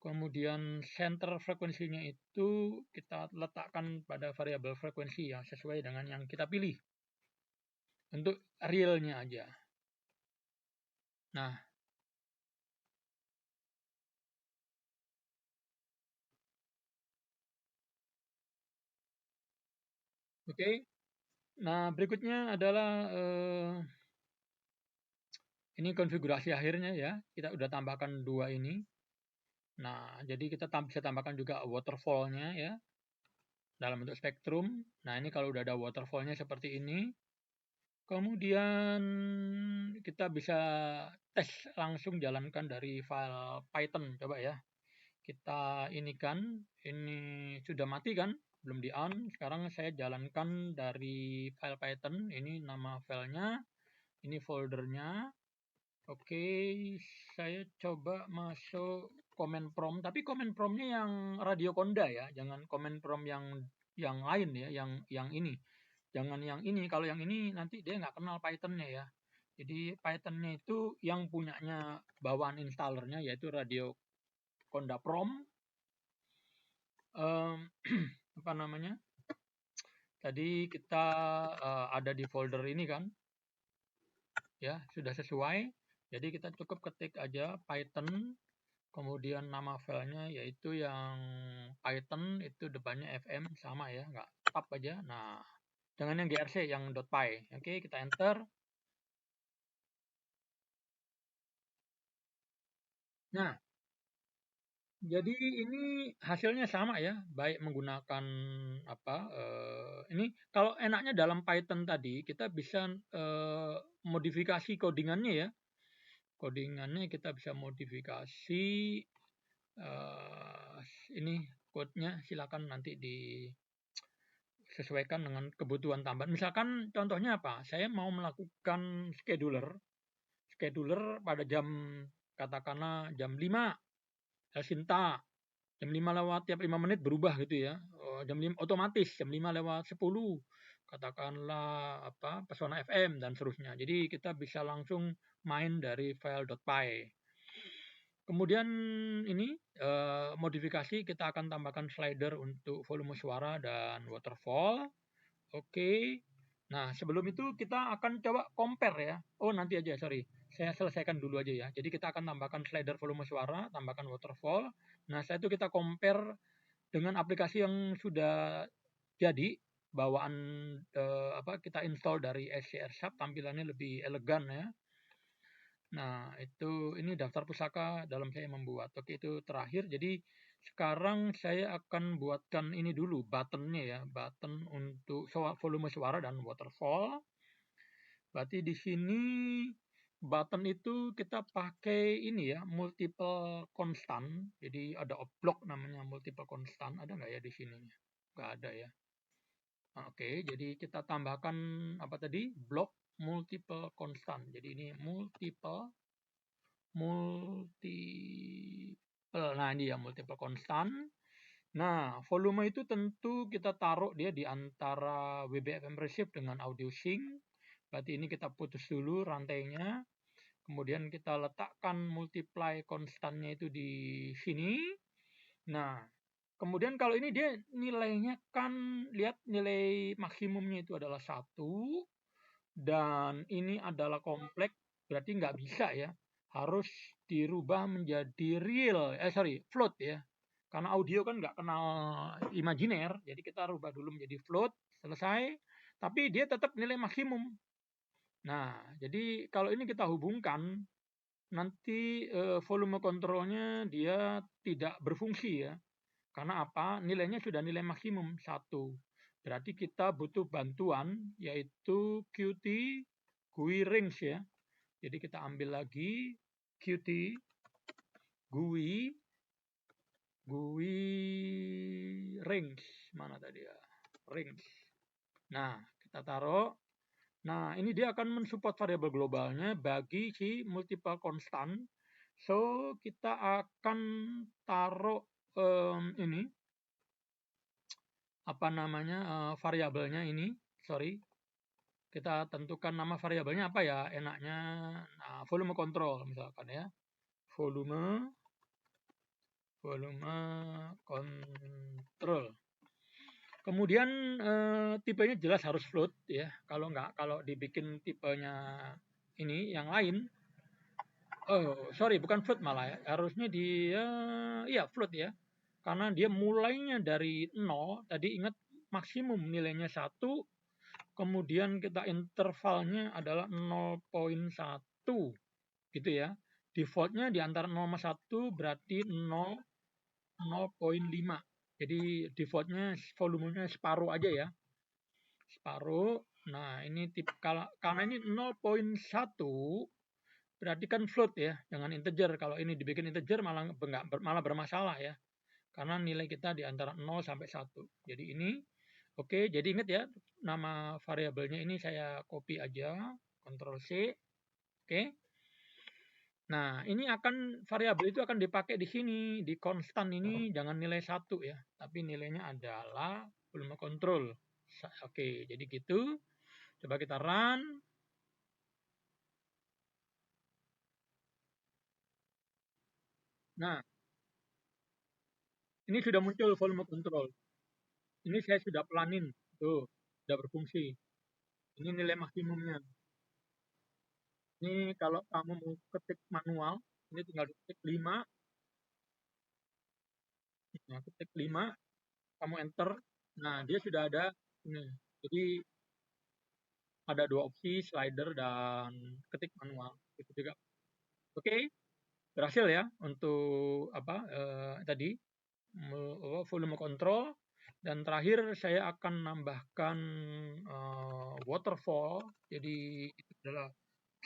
Kemudian center frekuensinya itu kita letakkan pada variabel frekuensi yang sesuai dengan yang kita pilih untuk realnya aja. Nah, oke. Okay. Nah, berikutnya adalah ini konfigurasi akhirnya ya. Kita udah tambahkan dua ini. Nah, jadi kita bisa tambahkan juga waterfall-nya ya dalam bentuk spektrum. Nah, ini kalau udah ada waterfall-nya seperti ini. Kemudian kita bisa tes langsung jalankan dari file Python. Coba ya. Kita ini kan, ini sudah mati kan? Belum di on. Sekarang saya jalankan dari file Python. Ini nama filenya. Ini foldernya. Oke, saya coba masuk command prompt. Tapi command prompt-nya yang Radio Konda ya. Jangan command prompt yang lain ya. Yang ini. Jangan yang ini. Kalau yang ini nanti dia nggak kenal Python-nya ya. Jadi Python-nya itu yang punyanya bawaan installernya yaitu Radio Konda Prompt. Apa namanya? Tadi kita ada di folder ini kan. Ya, sudah sesuai. Jadi kita cukup ketik aja Python. Kemudian nama filenya yaitu yang Python itu depannya fm sama ya. Nggak tab aja. Nah, jangan yang grc, yang .py. Oke, kita enter. Nah, jadi ini hasilnya sama ya, baik menggunakan apa ini kalau enaknya dalam Python tadi kita bisa modifikasi codingannya ya. Codingannya kita bisa modifikasi ini code-nya silakan nanti di sesuaikan dengan kebutuhan tambahan. Misalkan contohnya apa? Saya mau melakukan scheduler pada jam katakanlah jam 5 Helsinta. Jam 5 lewat tiap 5 menit berubah gitu ya. Jam 5 otomatis jam 5 lewat 10 katakanlah apa Pesona FM dan seterusnya. Jadi kita bisa langsung main dari file.py. Kemudian ini modifikasi kita akan tambahkan slider untuk volume suara dan waterfall. Oke. Nah, sebelum itu kita akan coba compare ya. Oh, nanti aja, sorry. Saya selesaikan dulu aja ya. Jadi kita akan tambahkan slider volume suara, tambahkan waterfall. Nah, setelah itu kita compare dengan aplikasi yang sudah jadi bawaan kita install dari SCR Shop, tampilannya lebih elegan ya. Nah, ini daftar pusaka dalam saya membuat. Oke, itu terakhir. Jadi sekarang saya akan buatkan ini dulu buttonnya ya, button untuk volume suara dan waterfall. Berarti di sini button itu kita pakai ini ya, multiple constant. Jadi ada block namanya multiple constant. Ada nggak ya di sini? Nggak ada ya. Oke, jadi kita tambahkan apa tadi? Block multiple constant. Jadi ini multiple. Nah ini ya multiple constant. Nah, volume itu tentu kita taruh dia di antara WBFM receive dengan audio sync. Berarti ini kita putus dulu rantainya. Kemudian kita letakkan multiply konstannya itu di sini. Nah, kemudian kalau ini dia nilainya kan, lihat nilai maksimumnya itu adalah 1. Dan ini adalah kompleks, berarti nggak bisa ya. Harus dirubah menjadi float ya. Karena audio kan nggak kenal imajiner, jadi kita rubah dulu menjadi float, selesai. Tapi dia tetap nilai maksimum. Nah, jadi kalau ini kita hubungkan, nanti volume kontrolnya dia tidak berfungsi ya. Karena apa? Nilainya sudah nilai maksimum 1. Berarti kita butuh bantuan, yaitu Qt GUI range ya. Jadi kita ambil lagi Qt GUI range. Mana tadi ya? Range. Nah, kita taruh. Nah, ini dia akan mensupport variabel globalnya bagi si multiple constant. So, kita akan taruh ini apa namanya variabelnya ini. Sorry. Kita tentukan nama variabelnya apa ya enaknya. Nah, volume control misalkan ya. Volume control. Kemudian tipenya jelas harus float ya. Kalau dibikin tipenya ini yang lain. Oh, sorry, bukan float malah ya. Harusnya dia float ya. Karena dia mulainya dari 0, tadi ingat maksimum nilainya 1, kemudian kita intervalnya adalah 0,1 gitu ya. Defaultnya di antara 0 sama 1 berarti 0,5. Jadi defaultnya volumenya separuh aja ya. Separuh. Nah, ini karena ini 0,1 berarti kan float ya, jangan integer. Kalau ini dibikin integer malah bermasalah ya. Karena nilai kita di antara 0 sampai 1. Jadi ini oke, jadi ingat ya, nama variabelnya ini saya copy aja, Ctrl C. Oke. Nah, ini variabel itu akan dipakai di sini, di konstan ini jangan nilai 1 ya, tapi nilainya adalah volume control. Oke, jadi gitu. Coba kita run. Nah, ini sudah muncul volume control. Ini saya sudah pelanin. Tuh, sudah berfungsi. Ini nilai maksimumnya. Ini kalau kamu mau ketik manual, ini tinggal ketik 5. Nah, ketik 5, kamu enter. Nah, dia sudah ada ini. Jadi ada 2 opsi, slider dan ketik manual. Itu juga. Oke, berhasil ya untuk tadi volume control. Dan terakhir saya akan nambahkan waterfall. Jadi itu adalah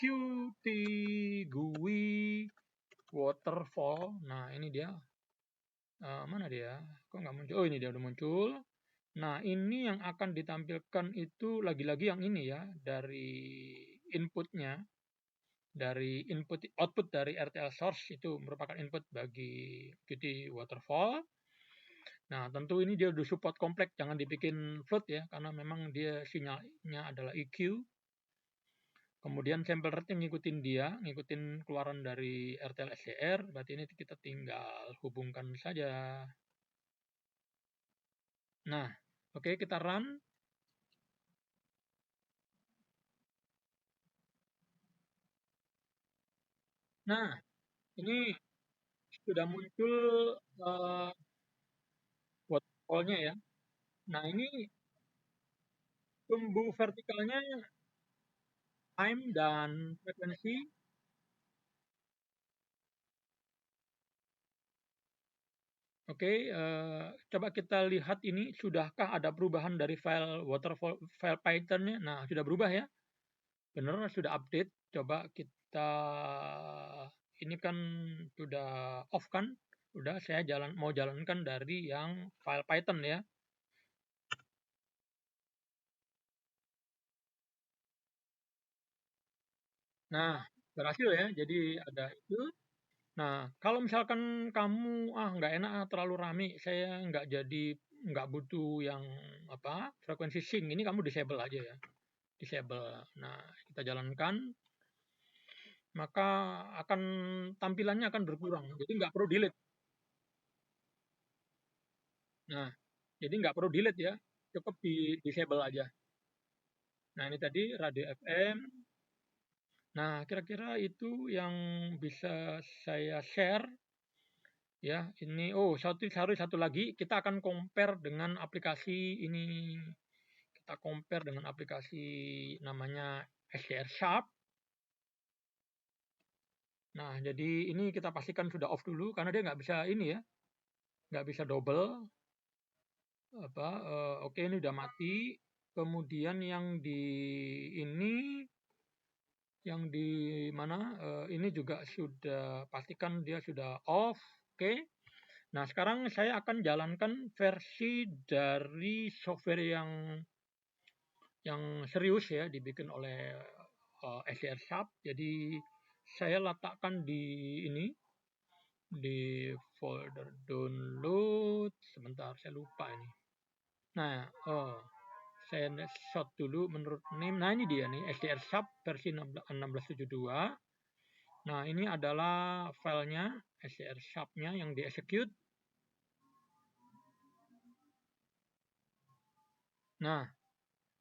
Qt GUI waterfall. Nah, ini dia. Mana dia? Kok nggak muncul? Oh, ini dia udah muncul. Nah, ini yang akan ditampilkan itu lagi-lagi yang ini ya, dari inputnya, dari input output dari RTL source itu merupakan input bagi Qt waterfall. Nah, tentu ini dia udah support kompleks, jangan dibikin float ya, karena memang dia sinyalnya adalah EQ. Kemudian sample rate yang ngikutin dia, ngikutin keluaran dari RTL SCR, berarti ini kita tinggal hubungkan saja. Nah, oke, kita run. Nah, ini sudah muncul uh, waterfall-nya ya. Nah, ini tumbuh vertikalnya time dan frekuensi. Oke, coba kita lihat ini sudahkah ada perubahan dari file waterfall file Python-nya. Nah, sudah berubah ya. Benar, sudah update. Coba kita ini kan sudah off kan? Udah saya mau jalankan dari yang file Python ya. Nah, berhasil ya. Jadi ada itu. Nah, kalau misalkan kamu nggak enak terlalu rame, saya nggak butuh yang apa frekuensi sync, ini kamu disable aja ya, disable. Nah, kita jalankan, maka akan tampilannya akan berkurang, jadi nggak perlu delete. Nah, jadi nggak perlu delete ya, cukup di disable aja. Nah, ini tadi radio FM. Nah, kira-kira itu yang bisa saya share. Ya, ini satu lagi kita akan compare dengan aplikasi ini. Kita compare dengan aplikasi namanya SCR Sharp. Nah, jadi ini kita pastikan sudah off dulu karena dia nggak bisa ini ya, nggak bisa double. Oke, ini udah mati. Kemudian ini yang di mana ini juga sudah pastikan dia sudah off. Oke. Nah, sekarang saya akan jalankan versi dari software yang serius ya, dibikin oleh SCR Sharp. Jadi saya letakkan di ini, di folder download. Sebentar, saya lupa ini. Nah, saya shot dulu menurut name. Nah, ini dia nih, SCR Sharp versi 1672. Nah, ini adalah filenya, SCR Sharp-nya yang di execute. Nah,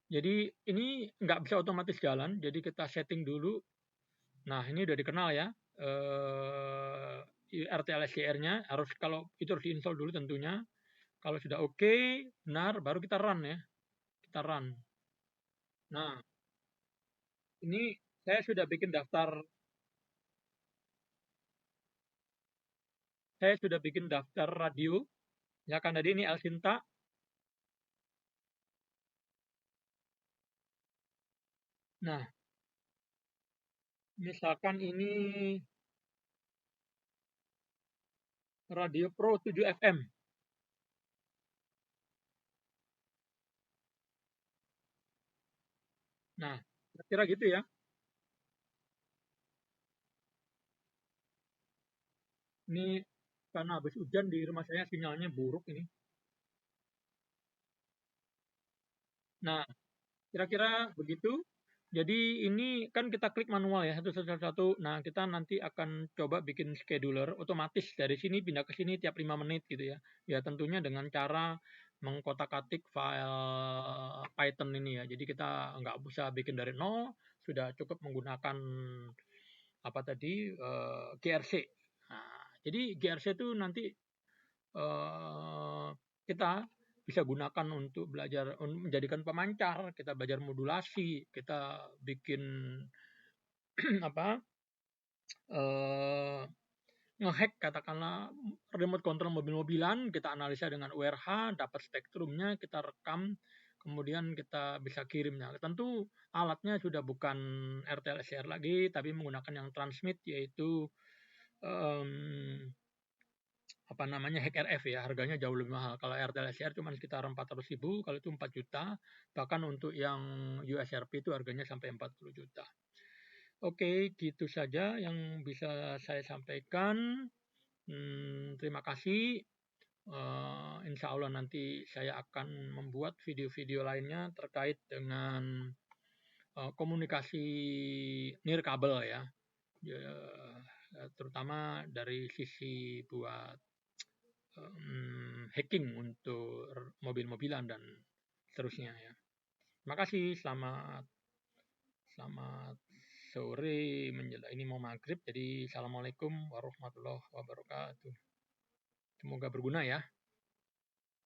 jadi ini nggak bisa otomatis jalan, jadi kita setting dulu. Nah, ini udah dikenal ya. RTL SCR-nya harus, kalau itu harus diinstal dulu tentunya. Kalau sudah oke, benar, baru kita run ya. Kita run. Nah, ini saya sudah bikin daftar radio. Ya kan tadi ini Elsinta. Nah, misalkan ini Radio Pro 7 FM. Nah, kira-kira gitu ya. Ini karena habis hujan di rumah saya sinyalnya buruk ini. Nah, kira-kira begitu. Jadi ini kan kita klik manual ya, satu. Nah, kita nanti akan coba bikin scheduler otomatis dari sini pindah ke sini tiap 5 menit gitu ya. Ya tentunya dengan cara mengkotak-atik file Python ini ya. Jadi kita nggak usah bikin dari nol, sudah cukup menggunakan apa tadi GRC. Nah, jadi GRC itu nanti kita bisa gunakan untuk belajar menjadikan pemancar, kita belajar modulasi, kita bikin apa eh, ngehack katakanlah remote control mobil-mobilan, kita analisa dengan URH, dapat spektrumnya, kita rekam, kemudian kita bisa kirimnya. Tentu alatnya sudah bukan RTL SCR lagi, tapi menggunakan yang transmit, yaitu um, apa namanya, HEC-RF ya, harganya jauh lebih mahal. Kalau RTL-SCR cuma sekitar 400.000, kalau itu 4 juta. Bahkan untuk yang USRP itu harganya sampai 40 juta. Oke, gitu saja yang bisa saya sampaikan. Terima kasih. Insya Allah nanti saya akan membuat video-video lainnya terkait dengan komunikasi nirkabel ya. Terutama dari sisi buat hacking untuk mobil-mobilan dan seterusnya ya. Terima kasih, selamat sore menjelang ini mau maghrib, jadi assalamualaikum warahmatullahi wabarakatuh. Semoga berguna ya.